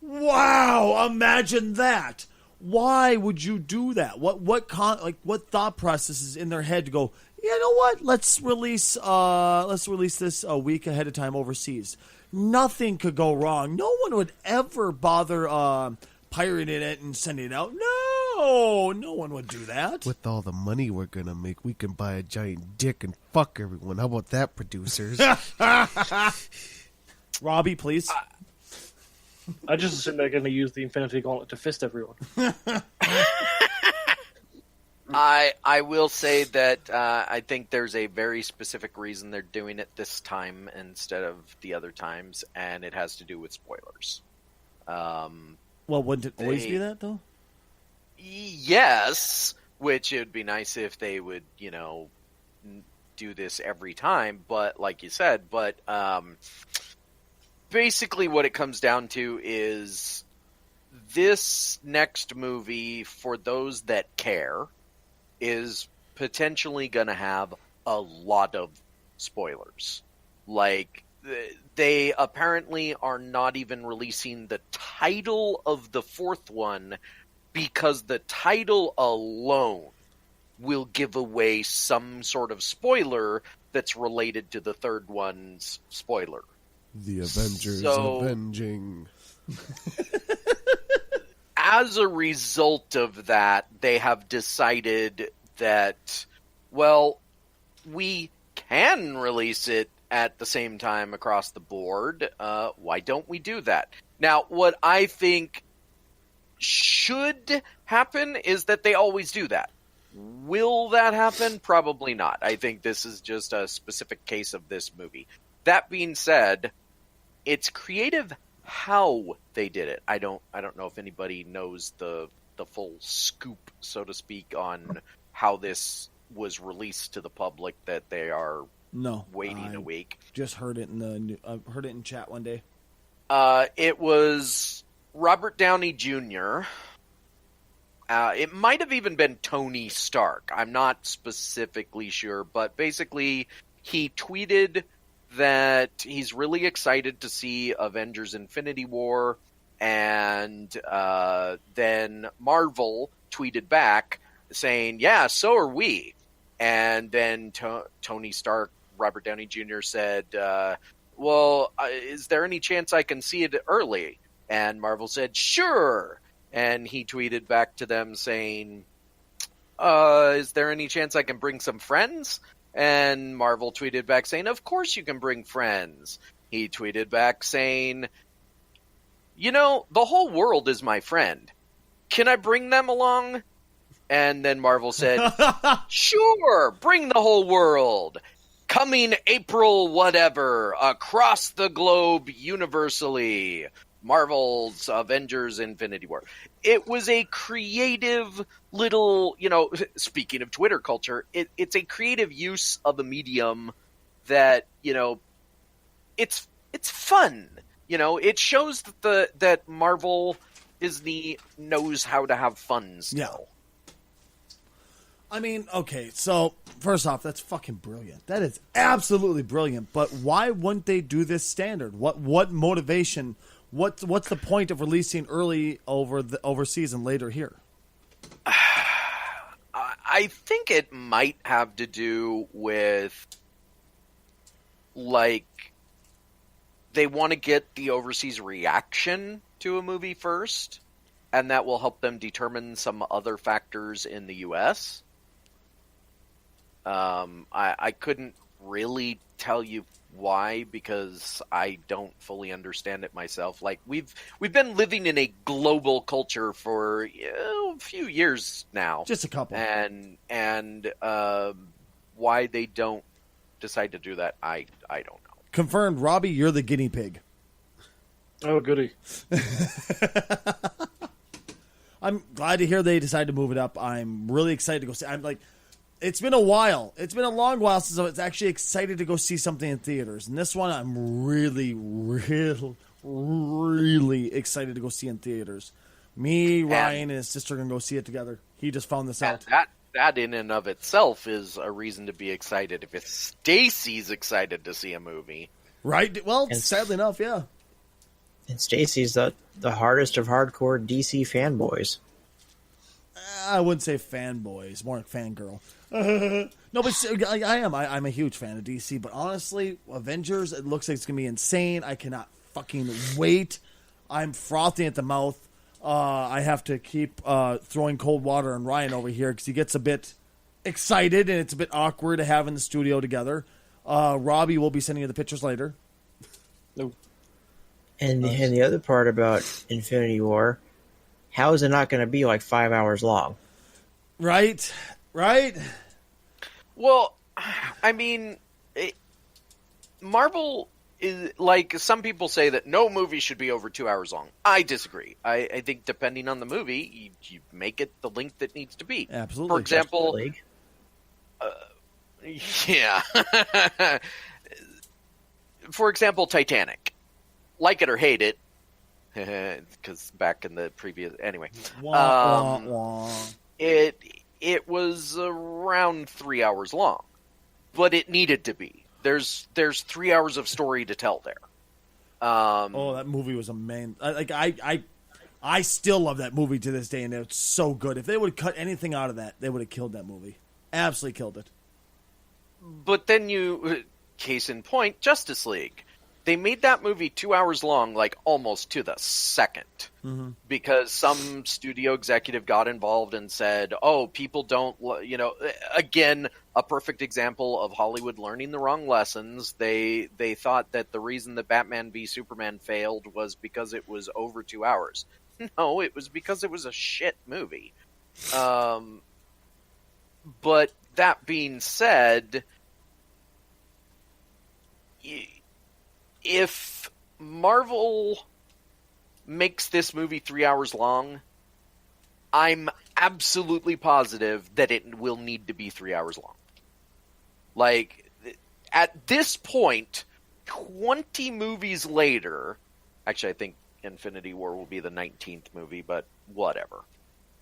Wow, imagine that. Why would you do that? What thought process is in their head to go, you know what? Let's release this a week ahead of time overseas. Nothing could go wrong. No one would ever bother pirating it and sending it out. No one would do that. With all the money we're gonna make, we can buy a giant dick and fuck everyone. How about that, producers? Robbie, please. I just assume they're going to use the Infinity Gauntlet to fist everyone. I will say that I think there's a very specific reason they're doing it this time instead of the other times, and it has to do with spoilers. Well, wouldn't it always be that, though? Yes, which it would be nice if they would, do this every time, but like you said, basically what it comes down to is this next movie, for those that care, is potentially going to have a lot of spoilers. Like, they apparently are not even releasing the title of the fourth one because the title alone will give away some sort of spoiler that's related to the third one's spoiler. The Avengers avenging. As a result of that, they have decided that, well, we can release it at the same time across the board. Why don't we do that? Now, what I think should happen is that they always do that. Will that happen? Probably not. I think this is just a specific case of this movie. That being said, it's creative how they did it. I don't know if anybody knows the full scoop, so to speak, on how this was released to the public that they are waiting a week. Just heard it heard it in chat one day. It was Robert Downey Jr. It might have even been Tony Stark. I'm not specifically sure, but basically he tweeted that he's really excited to see Avengers Infinity War, and then Marvel tweeted back saying, yeah, so are we. And then Tony Stark, Robert Downey Jr. said, well, is there any chance I can see it early? And Marvel said, sure. And he tweeted back to them saying, is there any chance I can bring some friends? And Marvel tweeted back saying, of course you can bring friends. He tweeted back saying, the whole world is my friend. Can I bring them along? And then Marvel said, sure, bring the whole world. Coming April whatever, across the globe universally. Marvel's Avengers Infinity War. It was a creative little, speaking of Twitter culture, it's a creative use of a medium that, it's fun. It shows that Marvel Disney knows how to have fun still. Yeah. I mean, okay, so first off, that's fucking brilliant. That is absolutely brilliant. But why wouldn't they do this standard? What motivation? What's the point of releasing early overseas and later here? I think it might have to do with they want to get the overseas reaction to a movie first, and that will help them determine some other factors in the U.S. I couldn't really tell you why, because I don't fully understand it myself. Like, we've been living in a global culture for a few years now. Just a couple. And why they don't decide to do that, I don't know. Confirmed, Robbie, you're the guinea pig. Oh, goody. I'm glad to hear they decided to move it up. I'm really excited to go see. I'm like, it's been a while. It's been a long while since I was actually excited to go see something in theaters. And this one, I'm really, really, really excited to go see in theaters. Me, Ryan, and his sister are going to go see it together. He just found this out. That in and of itself is a reason to be excited. If Stacy's excited to see a movie. Right? Well, sadly enough, yeah. And Stacy's the hardest of hardcore DC fanboys. I wouldn't say fanboys, more like fangirl. No, but I am. I'm a huge fan of DC, but honestly, Avengers, it looks like it's going to be insane. I cannot fucking wait. I'm frothing at the mouth. I have to keep throwing cold water on Ryan over here because he gets a bit excited, and it's a bit awkward to have in the studio together. Robbie will be sending you the pictures later. No. And the other part about Infinity War, how is it not going to be like 5 hours long? Right? Well, I mean, Marvel is like, some people say that no movie should be over 2 hours long. I disagree. I think depending on the movie, you make it the length that needs to be. Absolutely. For example, yeah. For example, Titanic. Like it or hate it, because back in the previous... Anyway. It was around 3 hours long. But it needed to be. There's 3 hours of story to tell there. That movie was amazing. I still love that movie to this day, and it's so good. If they would cut anything out of that, they would have killed that movie. Absolutely killed it. But then case in point, Justice League. They made that movie 2 hours long, like almost to the second, because some studio executive got involved and said, "Oh, people don't, again, a perfect example of Hollywood learning the wrong lessons." They thought that the reason that Batman v Superman failed was because it was over 2 hours. No, it was because it was a shit movie. But that being said, if Marvel makes this movie 3 hours long, I'm absolutely positive that it will need to be 3 hours long. Like, at this point, 20 movies later, actually I think Infinity War will be the 19th movie, but whatever.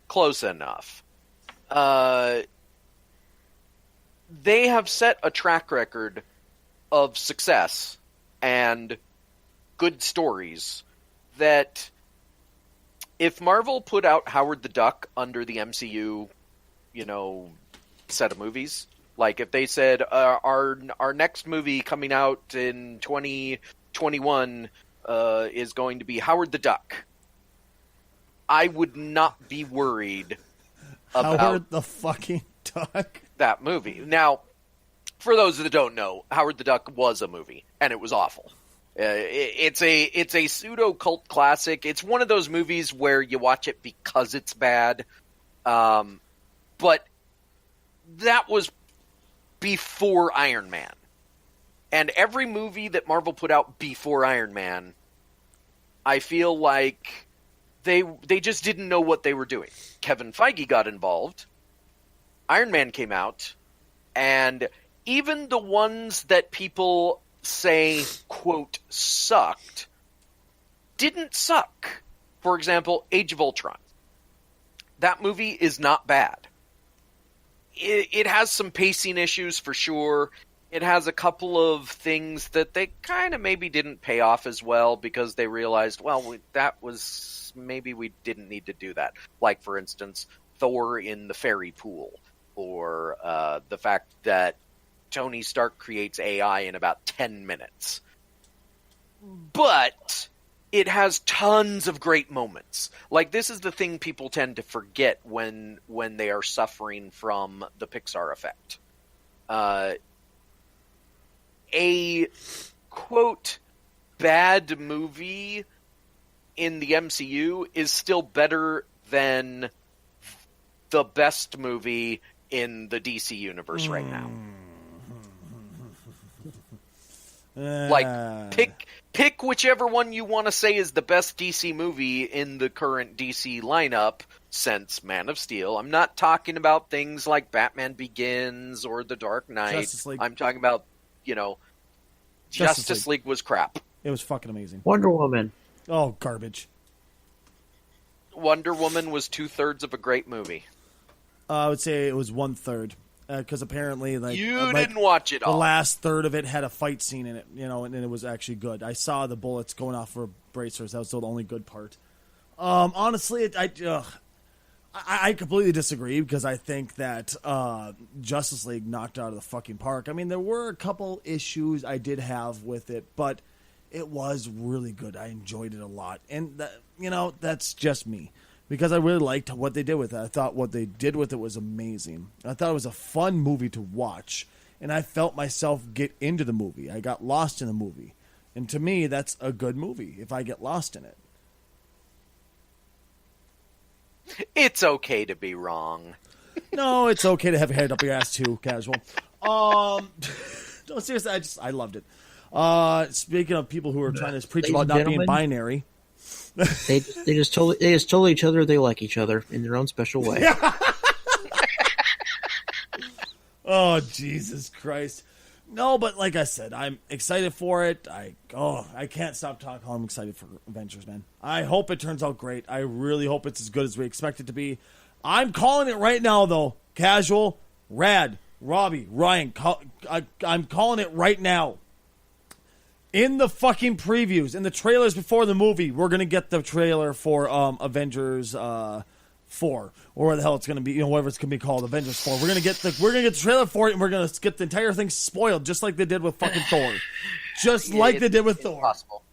Close enough. They have set a track record of success and good stories that if Marvel put out Howard the Duck under the MCU, set of movies, like if they said our next movie coming out in 2021 is going to be Howard the Duck, I would not be worried about Howard the fucking Duck. That movie. Now, for those that don't know, Howard the Duck was a movie, and it was awful. It's a pseudo cult classic. It's one of those movies where you watch it because it's bad. But that was before Iron Man. And every movie that Marvel put out before Iron Man, I feel like they just didn't know what they were doing. Kevin Feige got involved. Iron Man came out. And even the ones that people say, quote, sucked, didn't suck. For example, Age of Ultron. That movie is not bad. It has some pacing issues for sure. It has a couple of things that they kind of maybe didn't pay off as well because they realized, well, maybe we didn't need to do that. Like, for instance, Thor in the fairy pool, or the fact that Tony Stark creates AI in about 10 minutes. But it has tons of great moments. Like, this is the thing people tend to forget when they are suffering from the Pixar effect. A, quote, bad movie in the MCU is still better than the best movie in the DC universe right now. Like, pick whichever one you want to say is the best DC movie in the current DC lineup since Man of Steel. I'm not talking about things like Batman Begins or The Dark Knight. Justice League. I'm talking about, Justice League was crap. It was fucking amazing. Wonder Woman. Oh, garbage. Wonder Woman was 2/3 of a great movie. I would say it was 1/3. Because apparently, didn't watch it all. The last third of it had a fight scene in it, and it was actually good. I saw the bullets going off for bracers. That was still the only good part. Honestly, I completely disagree because I think that Justice League knocked it out of the fucking park. I mean, there were a couple issues I did have with it, but it was really good. I enjoyed it a lot, and that's just me. Because I really liked what they did with it. I thought what they did with it was amazing. I thought it was a fun movie to watch. And I felt myself get into the movie. I got lost in the movie. And to me, that's a good movie if I get lost in it. It's okay to be wrong. No, it's okay to have your head up your ass too, casual. No, seriously, I loved it. Speaking of people who are trying to preach about not being binary. They just told each other they like each other in their own special way. Oh, Jesus Christ. No, but like I said, I'm excited for it. I can't stop talking. I'm excited for Avengers, man. I hope it turns out great. I really hope it's as good as we expect it to be. I'm calling it right now, though. Casual, Rad, Robbie, Ryan. I'm calling it right now. In the fucking previews, in the trailers before the movie, we're gonna get the trailer for Avengers 4, or where the hell it's gonna be, whatever it's gonna be called, Avengers 4. We're gonna get the trailer for it, and we're gonna get the entire thing spoiled, just like they did with fucking Thor, they did with Thor. Possible.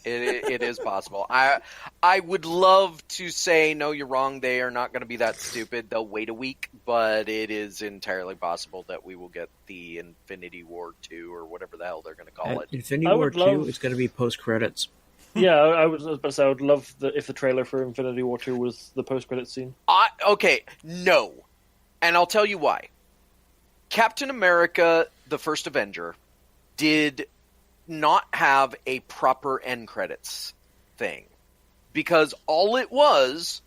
It is possible. I would love to say no, you're wrong. They are not going to be that stupid. They'll wait a week, but it is entirely possible that we will get the Infinity War 2 or whatever the hell they're going to call it. Infinity War 2 is going to be post credits. Yeah, I was about to say I would love if the trailer for Infinity War 2 was the post credits scene. Okay, no, and I'll tell you why. Captain America: The First Avenger did not have a proper end credits thing, because all it was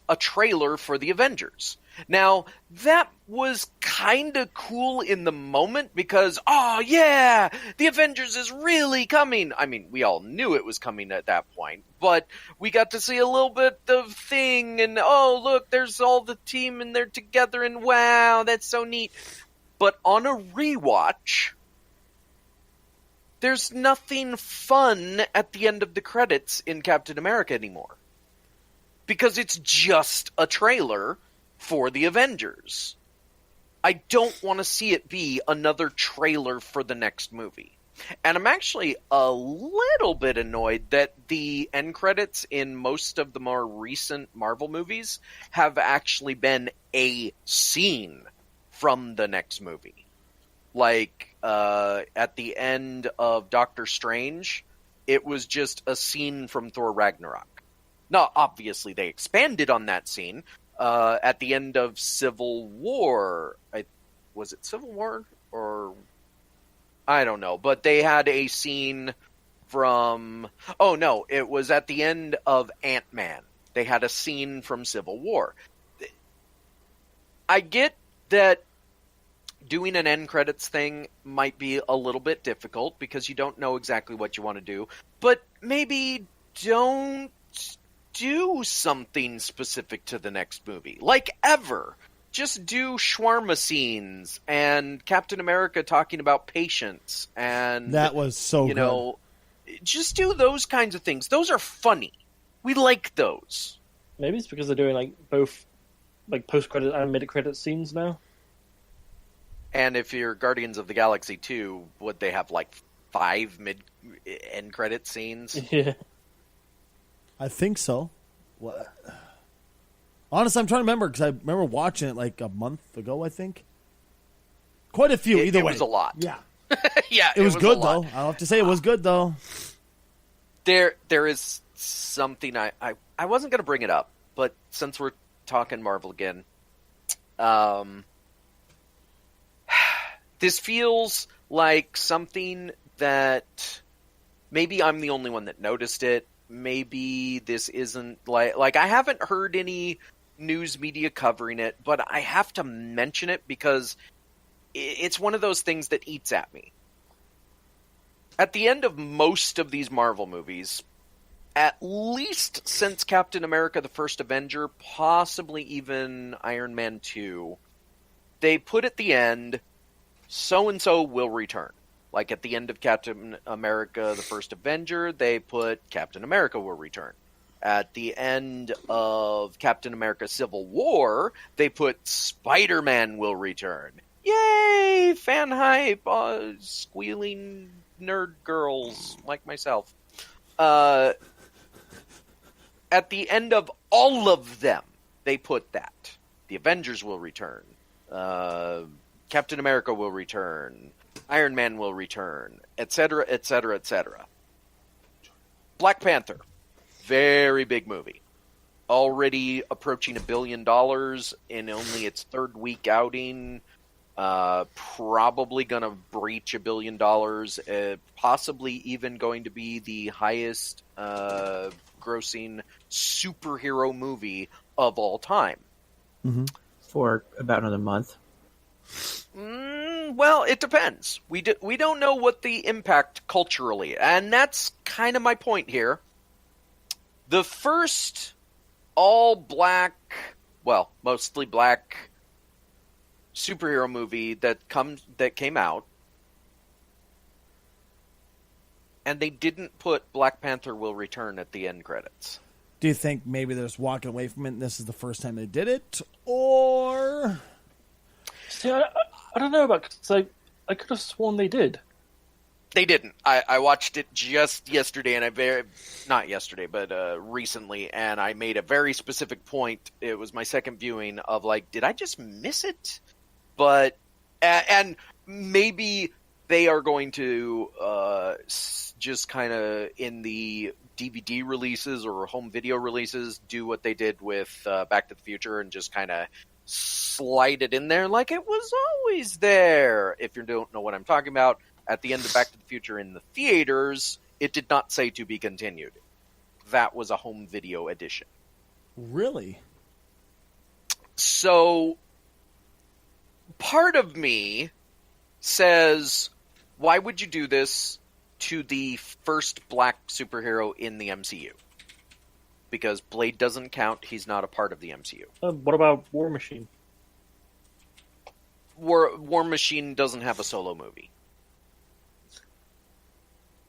a trailer for the Avengers. Now, that was kind of cool in the moment because, oh yeah, the Avengers is really coming. I mean, we all knew it was coming at that point, but we got to see a little bit of thing, and oh look, there's all the team and they're together, and wow, that's so neat. But on a rewatch, there's nothing fun at the end of the credits in Captain America anymore. Because it's just a trailer for the Avengers. I don't want to see it be another trailer for the next movie. And I'm actually a little bit annoyed that the end credits in most of the more recent Marvel movies have actually been a scene from the next movie. Like, at the end of Doctor Strange, it was just a scene from Thor Ragnarok. Now, obviously, they expanded on that scene, at the end of Civil War. Was it Civil War? Or I don't know. But they had a scene from... Oh, no. It was at the end of Ant-Man. They had a scene from Civil War. I get that doing an end credits thing might be a little bit difficult because you don't know exactly what you want to do, but maybe don't do something specific to the next movie. Like ever. Just do shawarma scenes and Captain America talking about patience and... That was so you know, just do those kinds of things. Those are funny. We like those. Maybe it's because they're doing like both like post-credit and mid-credit scenes now. And if you're Guardians of the Galaxy 2, would they have like 5 mid-end credit scenes? Yeah. I think so. What? Honestly, I'm trying to remember because I remember watching it like a month ago, I think. Quite a few, either way. It was a lot. Yeah. Yeah, It was good, a lot. though. I'll have to say it was good, though. There is something I wasn't going to bring it up, but since we're talking Marvel again, this feels like something that maybe I'm the only one that noticed it. Maybe this isn't like I haven't heard any news media covering it, but I have to mention it because it's one of those things that eats at me. At the end of most of these Marvel movies, at least since Captain America the First Avenger, possibly even Iron Man 2, they put at the end, so-and-so will return. Like at the end of Captain America the First Avenger, they put Captain America will return. At the end of Captain America Civil War, they put Spider-Man will return. Yay! Fan hype! Squealing nerd girls like myself. At the end of all of them, they put that. The Avengers will return. Captain America will return. Iron Man will return. Etc., etc., etc. Black Panther. Very big movie. Already approaching $1 billion in only its third week outing. Probably gonna breach $1 billion. Possibly even going to be the highest grossing superhero movie of all time. Mm-hmm. For about another month. Well, it depends. We don't know what the impact culturally, and that's kind of my point here. The first all-black, well, mostly black superhero movie that came out, and they didn't put Black Panther will return at the end credits. Do you think maybe they're just walking away from it and this is the first time they did it? Or... See, I don't know about... Cause I could have sworn they did. They didn't. I watched it just yesterday, and not yesterday, but recently, and I made a very specific point. It was my second viewing of like, did I just miss it? But and maybe they are going to just kind of in the DVD releases or home video releases do what they did with Back to the Future and just kind of slide it in there like it was always there. If you don't know what I'm talking about, at the end of Back to the Future in the theaters, it did not say to be continued. That was a home video edition. Really? So, part of me says, why would you do this to the first black superhero in the MCU? Because Blade doesn't count. He's not a part of the MCU. What about War Machine? War Machine doesn't have a solo movie.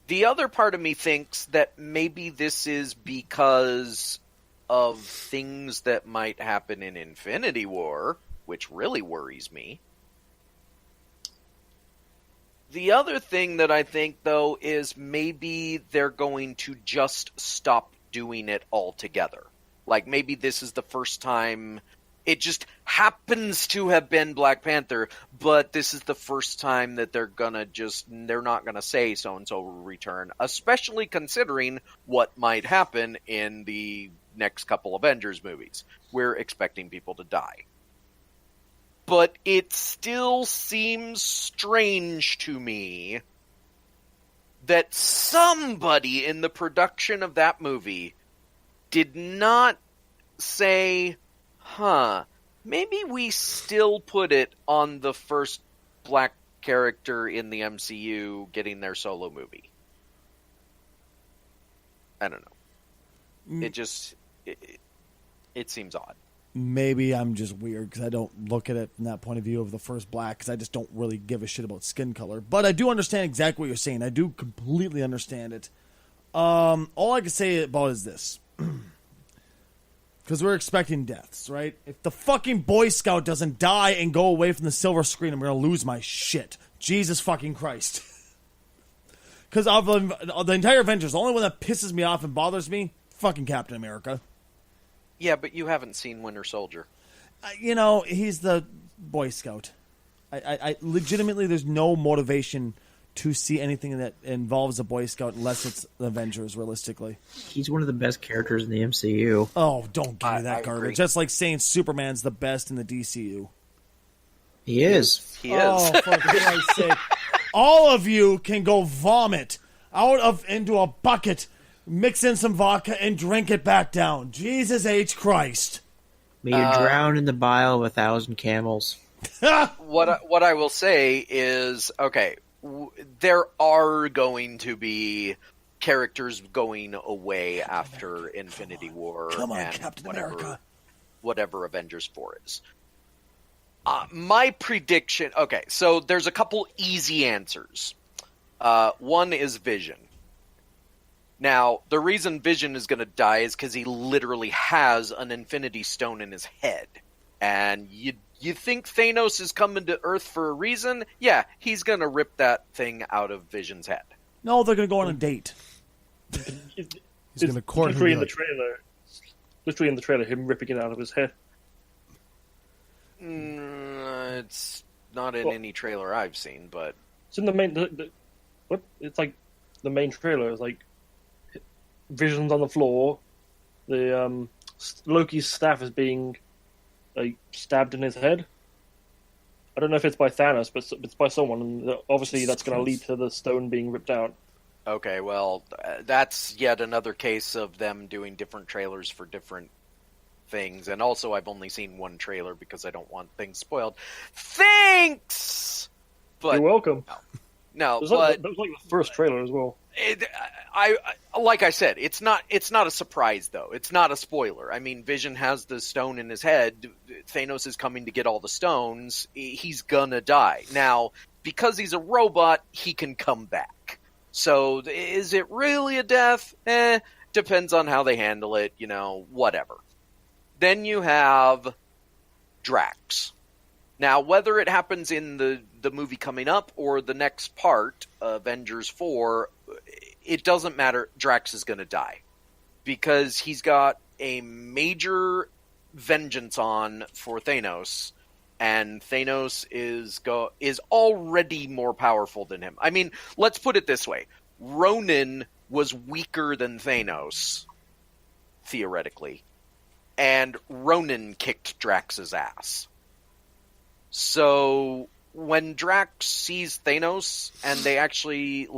The other part of me thinks that maybe this is because of things that might happen in Infinity War, which really worries me. The other thing that I think, though, is maybe they're going to just stop doing it altogether. Like, maybe this is the first time... It just happens to have been Black Panther, but this is the first time that they're not gonna say so-and-so will return, especially considering what might happen in the next couple Avengers movies. We're expecting people to die. But it still seems strange to me that somebody in the production of that movie did not say, maybe we still put it on the first black character in the MCU getting their solo movie. I don't know. It seems odd. Maybe I'm just weird because I don't look at it from that point of view of the first black, because I just don't really give a shit about skin color. But I do understand exactly what you're saying. I do completely understand it. All I can say about it is this. Because we're expecting deaths, right? If the fucking Boy Scout doesn't die and go away from the silver screen, I'm going to lose my shit. Jesus fucking Christ. Because of the entire Avengers, the only one that pisses me off and bothers me, fucking Captain America. Yeah, but you haven't seen Winter Soldier. He's the Boy Scout. I legitimately, there's no motivation to see anything that involves a Boy Scout unless it's the Avengers, realistically. He's one of the best characters in the MCU. Oh, don't give me that I garbage. agree. That's like saying Superman's the best in the DCU. He is. He is. Oh, for Christ's sake. All of you can go vomit into a bucket, mix in some vodka, and drink it back down. Jesus H. Christ. May you drown in the bile of 1,000 camels. What I will say is, okay, there are going to be characters going away after Infinity War. Come on, and Captain America. Whatever Avengers 4 is. My prediction... Okay, so there's a couple easy answers. One is Vision. Now, the reason Vision is going to die is because he literally has an Infinity Stone in his head. And you think Thanos is coming to Earth for a reason? Yeah, he's going to rip that thing out of Vision's head. No, they're going to go on a date. He's going to court him. Literally in the trailer, him ripping it out of his head. It's not in any trailer I've seen, but... It's in the main... what? It's like the main trailer. It's like Vision's on the floor. The Loki's staff is being stabbed in his head. I don't know if it's by Thanos, but it's by someone. And obviously, that's going to lead to the stone being ripped out. Okay, well, that's yet another case of them doing different trailers for different things. And also, I've only seen one trailer because I don't want things spoiled. Thanks! But, You're welcome. No, That was but... like the first trailer as well. I like I said, it's not a surprise though. It's not a spoiler. I mean, Vision has the stone in his head. Thanos is coming to get all the stones. He's gonna die. Now, because he's a robot, he can come back. So, is it really a death? Depends on how they handle it, whatever. Then you have Drax. Now, whether it happens in the movie coming up or the next part, Avengers 4, it doesn't matter. Drax is going to die. Because he's got a major vengeance on for Thanos, and Thanos is already more powerful than him. I mean, let's put it this way. Ronan was weaker than Thanos, theoretically, and Ronan kicked Drax's ass. So when Drax sees Thanos and they actually,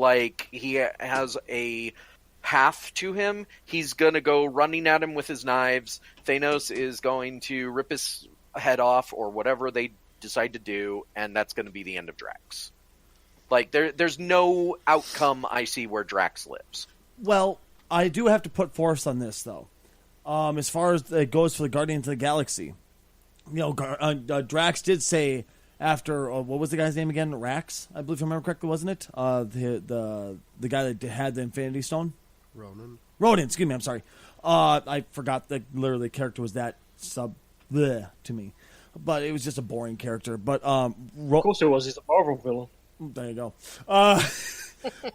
he has a path to him, he's going to go running at him with his knives. Thanos is going to rip his head off or whatever they decide to do, and that's going to be the end of Drax. There's no outcome I see where Drax lives. Well, I do have to put force on this, though. As far as it goes for the Guardians of the Galaxy, Drax did say after what was the guy's name again? Rax, I believe, if I remember correctly, wasn't it? The guy that had the Infinity Stone. Ronan. Excuse me. I'm sorry. I forgot that literally the character was that to me, but it was just a boring character. But of course it was. He's a Marvel villain. There you go.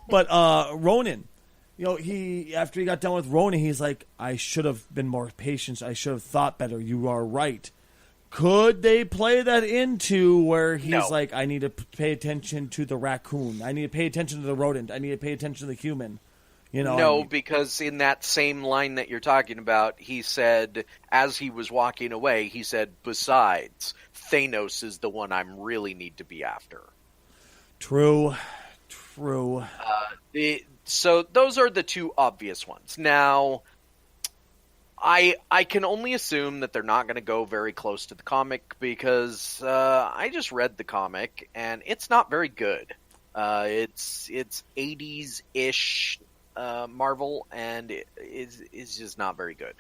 But Ronan. He after he got done with Ronan, he's like, I should have been more patient. I should have thought better. You are right. Could they play that into where he's like, I need to pay attention to the raccoon. I need to pay attention to the rodent. I need to pay attention to the human. You know, No, I mean, because in that same line that you're talking about, he said, as he was walking away, he said, besides, Thanos is the one I really need to be after. true. So those are the two obvious ones. Now, I can only assume that they're not going to go very close to the comic because I just read the comic and it's not very good. It's 80s-ish Marvel, and it's just not very good.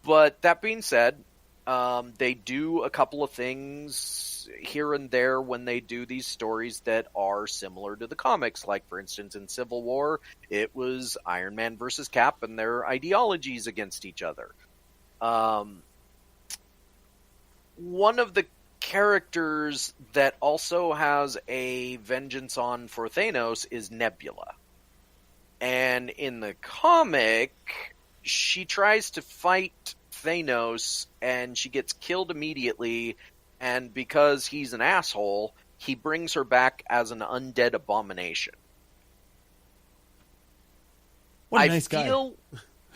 But that being said, they do a couple of things here and there when they do these stories that are similar to the comics. Like, for instance, in Civil War, it was Iron Man versus Cap and their ideologies against each other. One of the characters that also has a vengeance on for Thanos is Nebula. And in the comic, she tries to fight Thanos and she gets killed immediately, and because he's an asshole, he brings her back as an undead abomination. What a nice guy.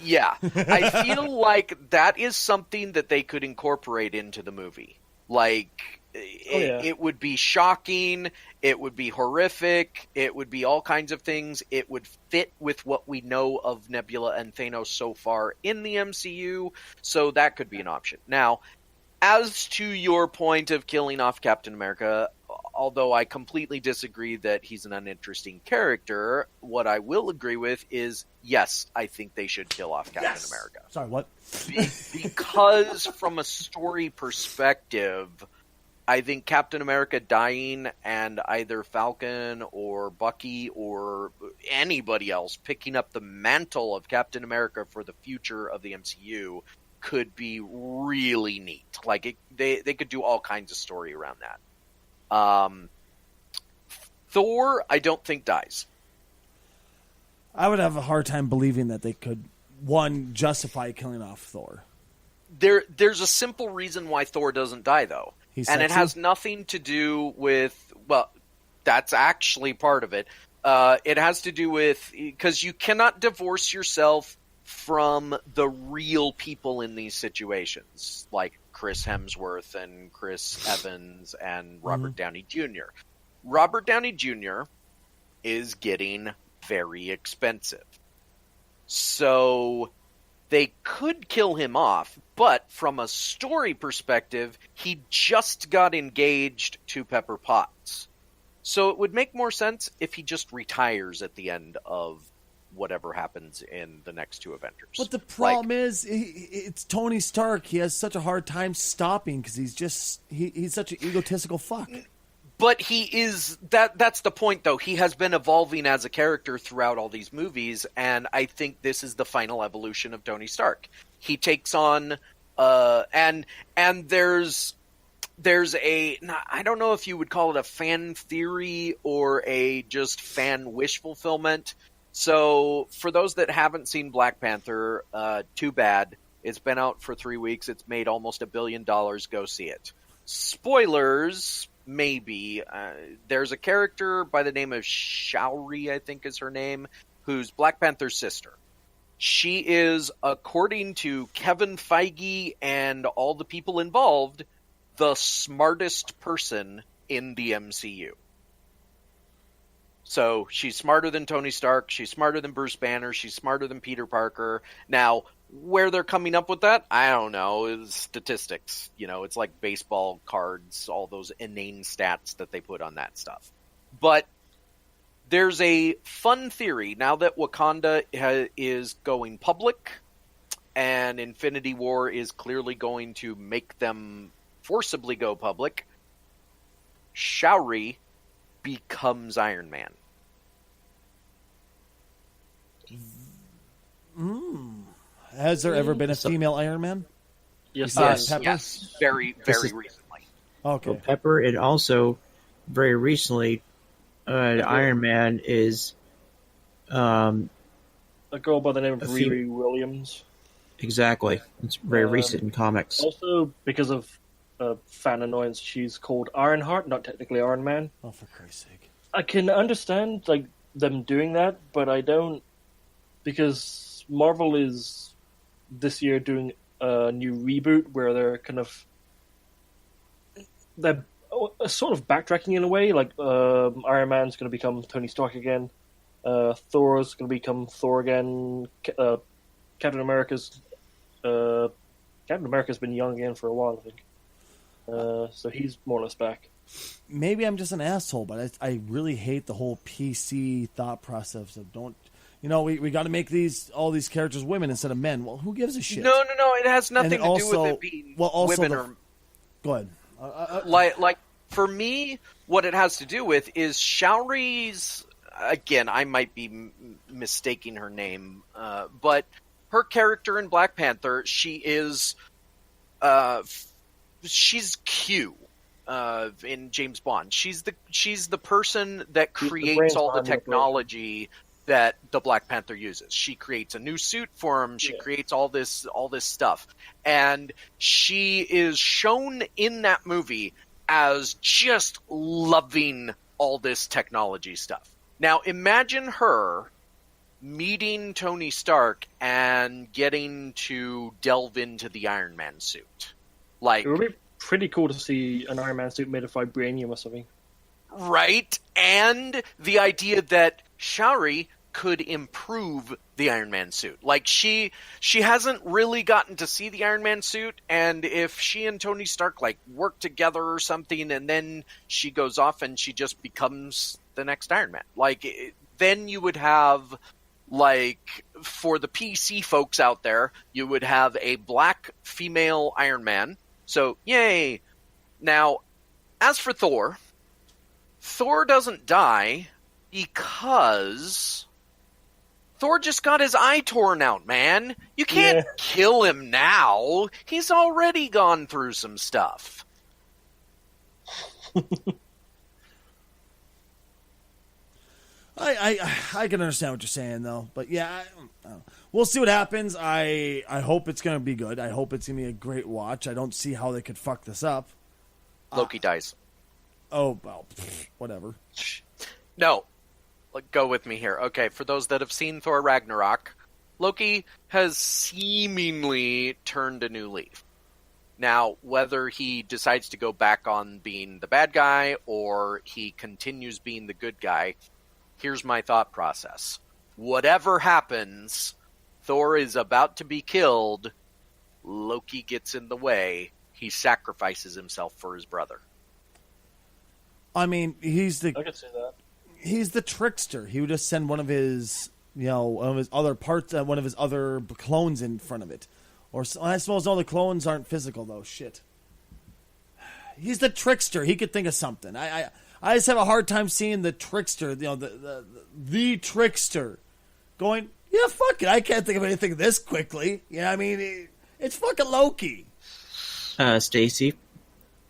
Yeah, I feel like that is something that they could incorporate into the movie. Like, it would be shocking, it would be horrific, it would be all kinds of things. It would fit with what we know of Nebula and Thanos so far in the MCU, so that could be an option. Now, as to your point of killing off Captain America, although I completely disagree that he's an uninteresting character, what I will agree with is, yes, I think they should kill off Captain America. Sorry, what? Because from a story perspective, I think Captain America dying and either Falcon or Bucky or anybody else picking up the mantle of Captain America for the future of the MCU could be really neat. Like, they could do all kinds of story around that. Thor, I don't think dies. I would have a hard time believing that they could, one, justify killing off Thor. There's a simple reason why Thor doesn't die, though. And it has nothing to do with, well, that's actually part of it. It has to do with, because you cannot divorce yourself from the real people in these situations, like Chris Hemsworth and Chris Evans and Robert Downey Jr. Robert Downey Jr. is getting very expensive. So they could kill him off, but from a story perspective, he just got engaged to Pepper Potts. So it would make more sense if he just retires at the end of whatever happens in the next two Avengers. But the problem is, it's Tony Stark. He has such a hard time stopping because he's such an egotistical fuck. But he is, that's the point, though. He has been evolving as a character throughout all these movies, and I think this is the final evolution of Tony Stark. He takes on, and there's a, I don't know if you would call it a fan theory or a just fan wish fulfillment. So for those that haven't seen Black Panther, too bad. It's been out for 3 weeks. It's made almost $1 billion. Go see it. Spoilers, maybe. There's a character by the name of Shuri, I think is her name, who's Black Panther's sister. She is, according to Kevin Feige and all the people involved, the smartest person in the MCU. So she's smarter than Tony Stark, she's smarter than Bruce Banner, she's smarter than Peter Parker. Now, where they're coming up with that, I don't know. It's statistics. You know, it's like baseball cards, all those inane stats that they put on that stuff. But there's a fun theory now that Wakanda is going public and Infinity War is clearly going to make them forcibly go public. Shuri becomes Iron Man. Has there ever been a female Iron Man? Yes, Pepper? Yes, very, very recently. Okay. Well, Pepper, and also very recently, Iron Man is a girl by the name of a Riri Williams. exactly. It's very recent in comics. Also, because of fan annoyance, she's called Ironheart, not technically Iron Man. Oh, for Christ's sake. I can understand like them doing that, but I don't because Marvel is this year doing a new reboot where they're sort of backtracking in a way. Like Iron Man's going to become Tony Stark again. Thor's going to become Thor again. Captain America's been young again for a while, I think. So he's more or less back. Maybe I'm just an asshole, but I really hate the whole PC thought process of we got to make all these characters women instead of men. Well, who gives a shit? No. It has nothing to do with it being women or. Go ahead. Like for me, what it has to do with is Shuri's. Again, I might be mistaking her name, but her character in Black Panther, she's Q in James Bond. She's the person that creates all the technology that the Black Panther uses. She creates a new suit for him. She creates all this stuff, and she is shown in that movie as just loving all this technology stuff. Now, imagine her meeting Tony Stark and getting to delve into the Iron Man suit. Like, it would be pretty cool to see an Iron Man suit made of vibranium or something. Right? And the idea that Shuri could improve the Iron Man suit. Like, she hasn't really gotten to see the Iron Man suit, and if she and Tony Stark, like, work together or something, and then she goes off and she just becomes the next Iron Man. Like, then you would have, like, for the PC folks out there, you would have a black female Iron Man. So, yay! Now, as for Thor doesn't die because Thor just got his eye torn out, man. You can't kill him now. He's already gone through some stuff. I can understand what you're saying, though. But yeah, we'll see what happens. I hope it's going to be good. I hope it's going to be a great watch. I don't see how they could fuck this up. Loki dies. Oh, well, whatever. No. Go with me here. Okay, for those that have seen Thor Ragnarok, Loki has seemingly turned a new leaf. Now, whether he decides to go back on being the bad guy or he continues being the good guy, here's my thought process. Whatever happens, Thor is about to be killed, Loki gets in the way, he sacrifices himself for his brother. I mean, I could see that. He's the trickster. He would just send one of his other parts, one of his other clones in front of it. Or I suppose all the clones aren't physical, though. Shit. He's the trickster. He could think of something. I just have a hard time seeing the trickster, the trickster, going, yeah, fuck it. I can't think of anything this quickly. I mean, it's fucking Loki. Stacy,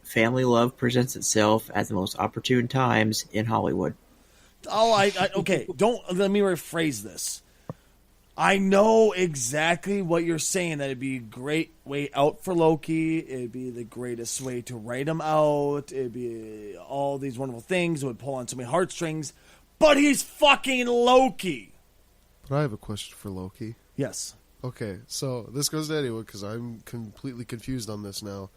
family love presents itself at the most opportune times in Hollywood. Oh, okay. Let me rephrase this. I know exactly what you're saying, that it'd be a great way out for Loki. It'd be the greatest way to write him out. It'd be all these wonderful things. It would pull on so many heartstrings. But he's fucking Loki. But I have a question for Loki. Yes. Okay, so this goes to anyone because I'm completely confused on this now.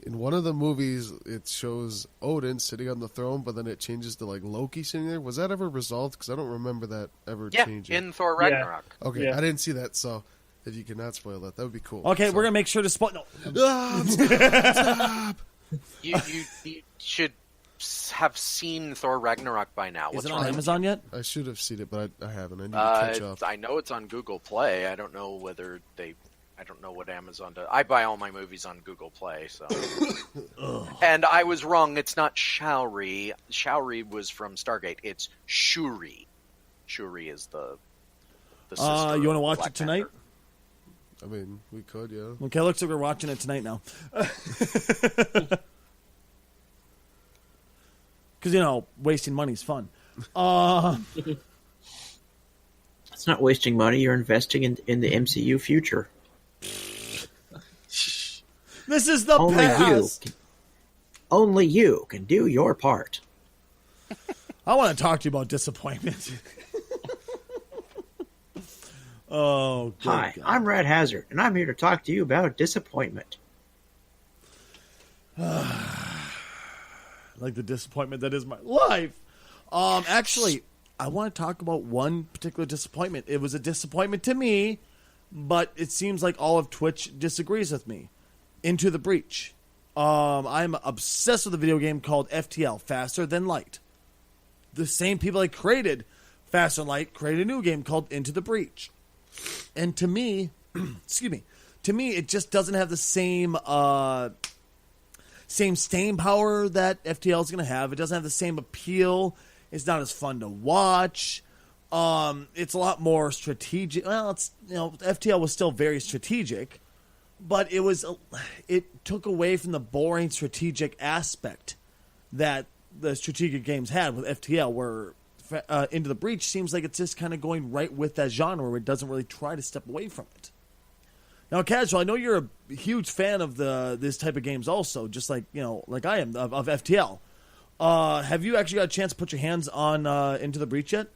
In one of the movies, it shows Odin sitting on the throne, but then it changes to, like, Loki sitting there. Was that ever resolved? Because I don't remember that ever changing. In Thor Ragnarok. Okay, I didn't see that, so if you cannot spoil that would be cool. Okay, we're going to make sure to spoil... No. Stop! You should have seen Thor Ragnarok by now. Is it on Amazon yet? I should have seen it, but I haven't. I need to catch up. I know it's on Google Play. I don't know whether I don't know what Amazon does. I buy all my movies on Google Play, so. And I was wrong. It's not Shuri. Shuri was from Stargate. It's Shuri. Shuri is the sister. You want to watch Black it tonight? I Panther. mean, we could, yeah. Okay, looks like we're watching it tonight now. Because, wasting money is fun. It's not wasting money. You're investing in the MCU future. This is the past. Only you can do your part. I want to talk to you about disappointment. Oh, good Hi, God. I'm Red Hazard, and I'm here to talk to you about disappointment. Like the disappointment that is my life. Actually, I want to talk about one particular disappointment. It was a disappointment to me, but it seems like all of Twitch disagrees with me. Into the Breach. I'm obsessed with a video game called FTL, Faster Than Light. The same people that created Faster Than Light created a new game called Into the Breach. And to me, excuse me, to me it just doesn't have the same staying power that FTL is going to have. It doesn't have the same appeal. It's not as fun to watch. It's a lot more strategic. Well, FTL was still very strategic, but it took away from the boring strategic aspect that the strategic games had with FTL, where Into the Breach seems like it's just kind of going right with that genre where it doesn't really try to step away from it. Now, Casual, I know you're a huge fan of this type of games also, just like I am of FTL. Have you actually got a chance to put your hands on Into the Breach yet?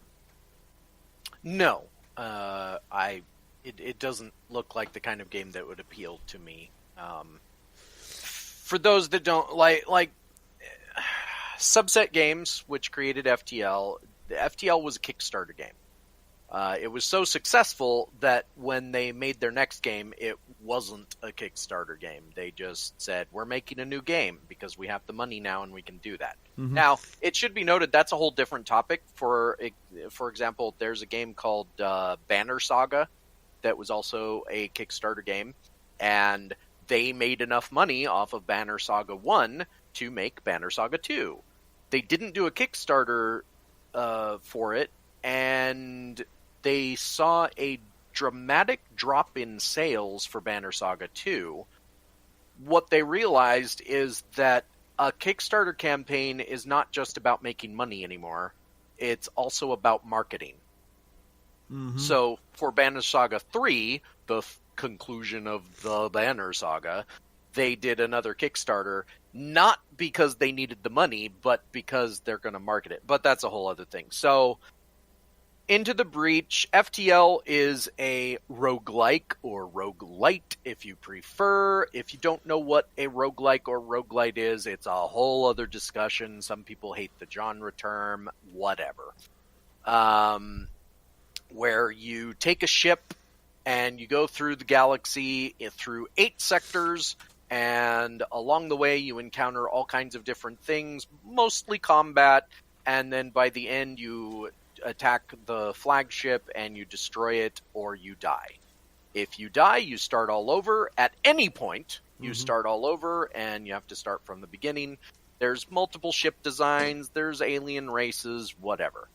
No, it doesn't look like the kind of game that would appeal to me. For those that don't like Subset Games, which created FTL, the FTL was a Kickstarter game. It was so successful that when they made their next game, it wasn't a Kickstarter game. They just said, we're making a new game because we have the money now and we can do that. Mm-hmm. Now, it should be noted that's a whole different topic. For example, there's a game called Banner Saga that was also a Kickstarter game, and they made enough money off of Banner Saga 1 to make Banner Saga 2. They didn't do a Kickstarter for it, and they saw a dramatic drop in sales for Banner Saga 2. What they realized is that a Kickstarter campaign is not just about making money anymore. It's also about marketing. Mm-hmm. So for Banner Saga 3, the conclusion of the Banner Saga, they did another Kickstarter, not because they needed the money, but because they're going to market it. But that's a whole other thing. So Into the Breach, FTL is a roguelike or roguelite, if you prefer. If you don't know what a roguelike or roguelite is, it's a whole other discussion. Some people hate the genre term, whatever. Where you take a ship and you go through the galaxy through 8 sectors, and along the way you encounter all kinds of different things, mostly combat, and then by the end you attack the flagship and you destroy it, or you die. If you die, you start all over. At any point, you start all over, and you have to start from the beginning. There's multiple ship designs, there's alien races, whatever.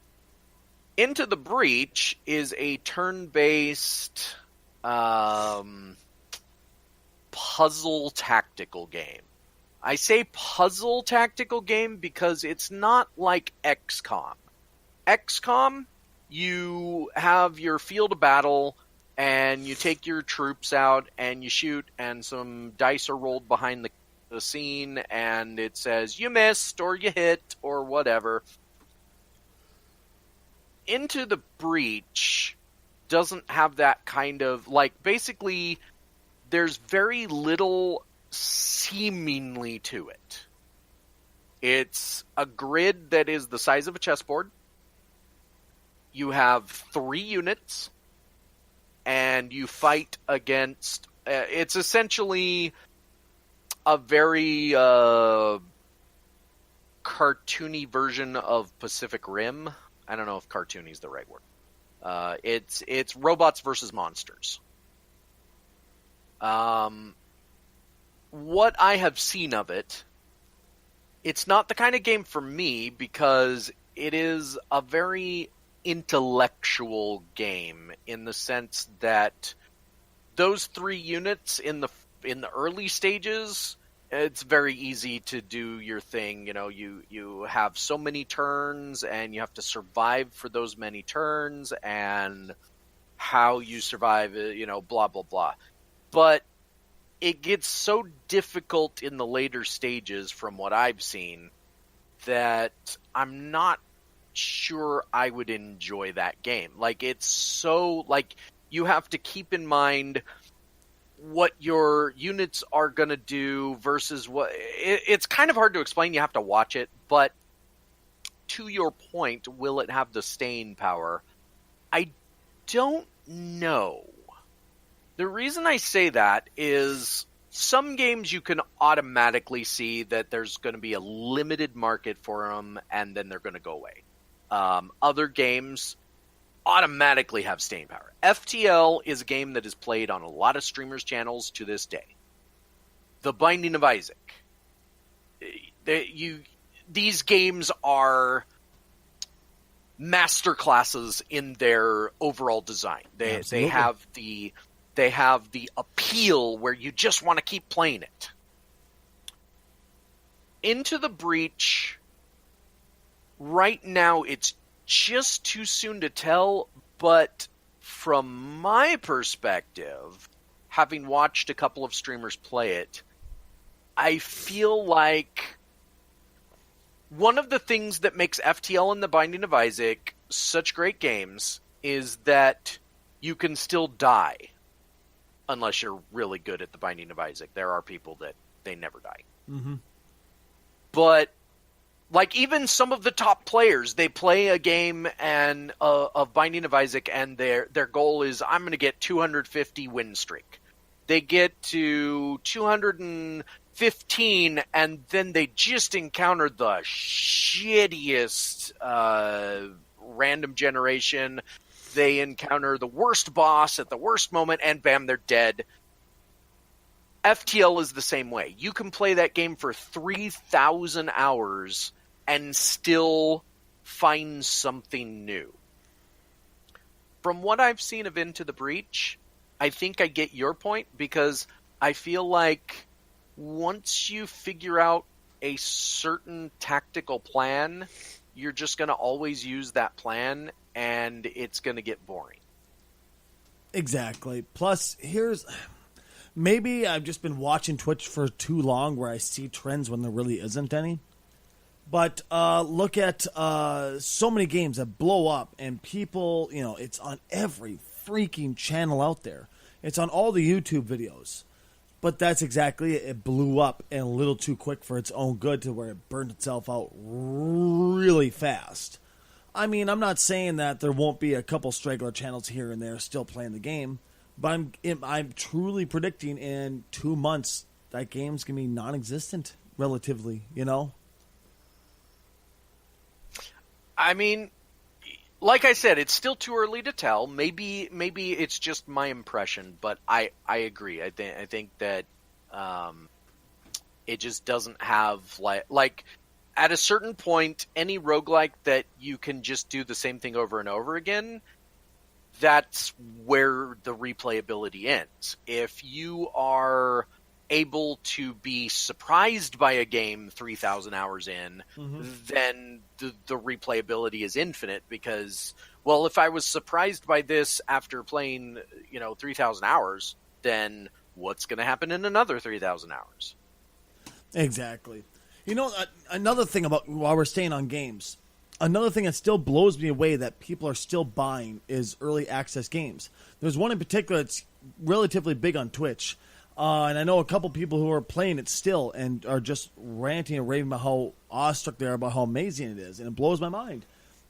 Into the Breach is a turn-based puzzle tactical game. I say puzzle tactical game because it's not like XCOM. XCOM, you have your field of battle, and you take your troops out, and you shoot, and some dice are rolled behind the scene, and it says you missed, or you hit, or whatever. Into the Breach doesn't have that kind of, basically, there's very little seemingly to it. It's a grid that is the size of a chessboard. You have 3 units, and you fight against... it's essentially a very cartoony version of Pacific Rim. I don't know if cartoony is the right word. It's robots versus monsters. What I have seen of it, it's not the kind of game for me because it is a very intellectual game in the sense that those 3 units in the early stages, it's very easy to do your thing. You have so many turns and you have to survive for those many turns, and how you survive, blah, blah, blah. But it gets so difficult in the later stages from what I've seen that I'm not sure I would enjoy that game. It's so, you have to keep in mind what your units are going to do versus what... It's kind of hard to explain. You have to watch it. But to your point, will it have the staying power? I don't know. The reason I say that is some games you can automatically see that there's going to be a limited market for them, and then they're going to go away. Other games automatically have staying power. FTL is a game that is played on a lot of streamers' channels to this day. The Binding of Isaac. These games are master classes in their overall design. They have the appeal where you just want to keep playing it. Into the Breach, right now it's just too soon to tell, but from my perspective, having watched a couple of streamers play it, I feel like one of the things that makes FTL and The Binding of Isaac such great games is that you can still die unless you're really good at The Binding of Isaac. There are people that they never die. Mm-hmm. But like even some of the top players, they play a game and of Binding of Isaac, and their goal is, I'm going to get 250 win streak. They get to 215, and then they just encounter the shittiest random generation. They encounter the worst boss at the worst moment, and bam, they're dead. FTL is the same way. You can play that game for 3,000 hours and still find something new. From what I've seen of Into the Breach, I think I get your point, because I feel like once you figure out a certain tactical plan, you're just going to always use that plan, and it's going to get boring. Exactly. Plus, maybe I've just been watching Twitch for too long where I see trends when there really isn't any. But look at so many games that blow up, and people, it's on every freaking channel out there. It's on all the YouTube videos. But that's exactly it. It blew up and a little too quick for its own good, to where it burned itself out really fast. I mean, I'm not saying that there won't be a couple straggler channels here and there still playing the game, but I'm truly predicting in 2 months that game's going to be non-existent, relatively, I mean, like I said, it's still too early to tell. Maybe it's just my impression, but I agree. I think that it just doesn't have like at a certain point, any roguelike that you can just do the same thing over and over again, that's where the replayability ends. If you are able to be surprised by a game 3,000 hours in, then the replayability is infinite, because, well, if I was surprised by this after playing, 3,000 hours, then what's going to happen in another 3,000 hours? Exactly. Another thing about, while we're staying on games, another thing that still blows me away that people are still buying is early access games. There's one in particular that's relatively big on Twitch. And I know a couple people who are playing it still and are just ranting and raving about how awestruck they are about how amazing it is, and it blows my mind,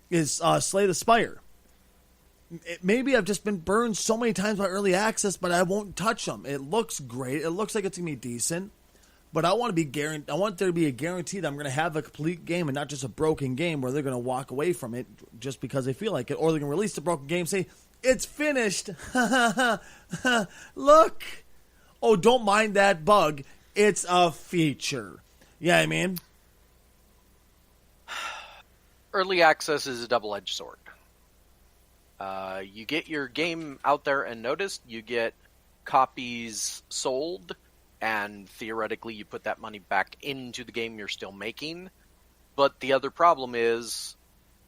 is Slay the Spire. Maybe I've just been burned so many times by early access, but I won't touch them. It looks great. It looks like it's going to be decent, but I want there to be a guarantee that I'm going to have a complete game and not just a broken game where they're going to walk away from it just because they feel like it, or they're going to release the broken game and say, it's finished. Look. Oh, don't mind that bug. It's a feature. Yeah, I mean? Early access is a double-edged sword. You get your game out there and noticed, you get copies sold, and theoretically you put that money back into the game you're still making. But the other problem is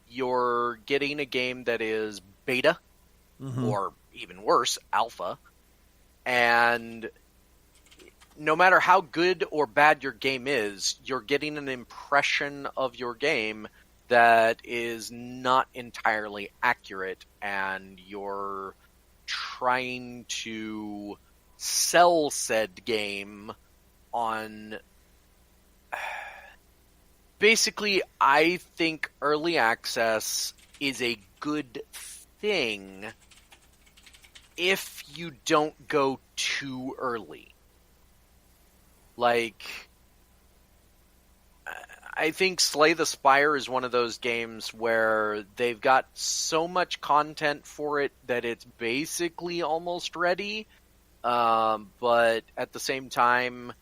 you're getting a game that is beta, or even worse, alpha, and no matter how good or bad your game is, you're getting an impression of your game that is not entirely accurate, and you're trying to sell said game on... Basically, I think early access is a good thing if you don't go too early. Like, I think Slay the Spire is one of those games where they've got so much content for it that it's basically almost ready. But at the same time,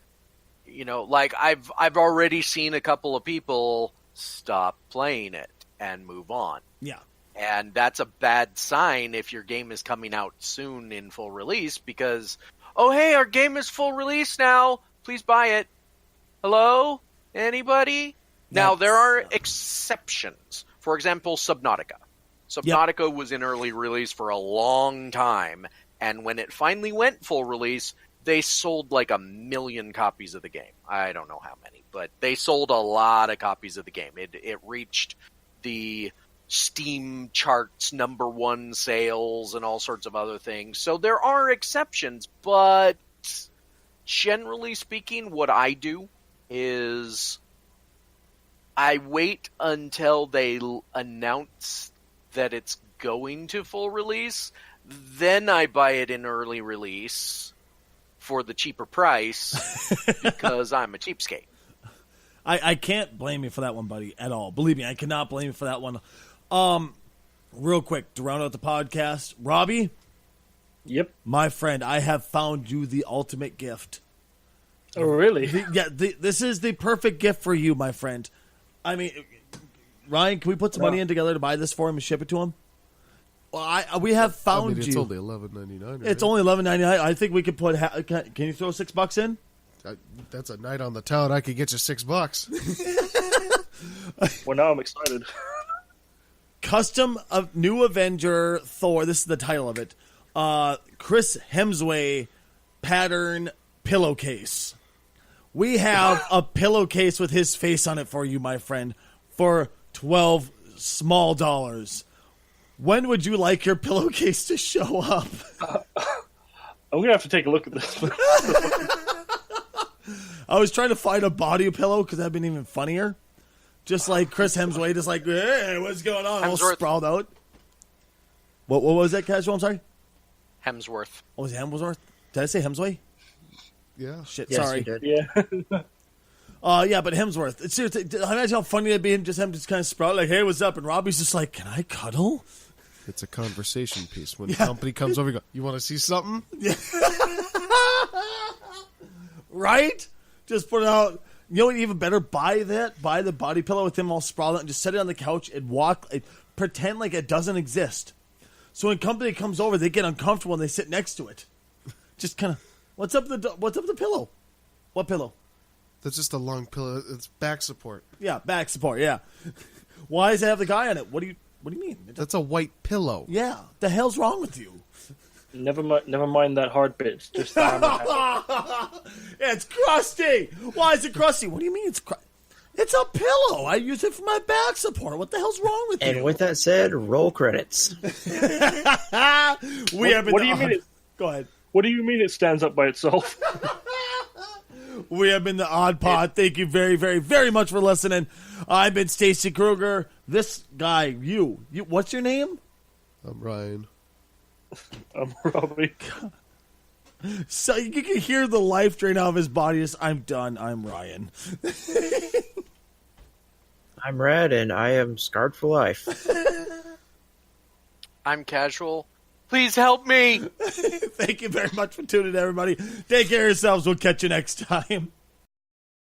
you know, like I've already seen a couple of people stop playing it and move on. Yeah. And that's a bad sign if your game is coming out soon in full release because, oh, hey, our game is full release now. Please buy it. Hello? Anybody? Now, there are exceptions. For example, Subnautica. Subnautica was in early release for a long time, and when it finally went full release, they sold like 1 million copies of the game. I don't know how many, but they sold a lot of copies of the game. It reached the Steam charts #1 sales and all sorts of other things. So there are exceptions, but generally speaking, what I do is I wait until they announce that it's going to full release. Then I buy it in early release for the cheaper price because I'm a cheapskate. I can't blame you for that one, buddy, at all. Believe me, I cannot blame you for that one. Real quick, to round out the podcast, Robbie? Yep. My friend, I have found you the ultimate gift. Oh, really? This is the perfect gift for you, my friend. I mean, Ryan, can we put some money in together to buy this for him and ship it to him? Well, we have found it's you. only $11.99. Right? It's only $11.99. I think we could put. Can you throw $6 in? That's a night on the town. I could get you $6. Well, now I'm excited. Custom of New Avenger Thor. This is the title of it. Chris Hemsway pattern pillowcase. We have a pillowcase with his face on it for you, my friend, for $12 small dollars. When would you like your pillowcase to show up? I'm going to have to take a look at this. I was trying to find a body pillow because that'd been even funnier. Just like Chris Hemsway, just like, hey, what's going on? All sprawled out. What was that, Casual? I'm sorry? Hemsworth. Oh, was it Hemsworth? Did I say Hemsway? Yeah. Shit, Yes, sorry. you did. Yeah. Yeah, but Hemsworth. It's seriously, imagine how funny it'd be him just kind of sprout like, hey, what's up? And Robbie's just like, can I cuddle? It's a conversation piece. When company comes over, you go, you want to see something? Yeah. Right? Just put it out. You know what, even better? Buy the body pillow with him all sprawled out and just set it on the couch and pretend like it doesn't exist. So when company comes over, they get uncomfortable and they sit next to it. Just kind of, what's up with the pillow? What pillow? That's just a long pillow. It's back support. Yeah, back support, yeah. Why does it have the guy on it? What do you mean? That's a white pillow. Yeah, the hell's wrong with you? Never mind that hard bit. Just It's crusty. Why is it crusty? What do you mean it's crusty? It's a pillow. I use it for my back support. What the hell's wrong with you? And with that said, roll credits. What do you mean? Go ahead. What do you mean it stands up by itself? We have been the Odd Pod. Thank you very, very, very much for listening. I've been Stacy Kruger. This guy, you. What's your name? I'm Ryan. I'm Robbie. So you can hear the life drain out of his body. I'm done. I'm Ryan. I'm Red, and I am scarred for life. I'm Casual. Please help me. Thank you very much for tuning in, everybody. Take care of yourselves. We'll catch you next time.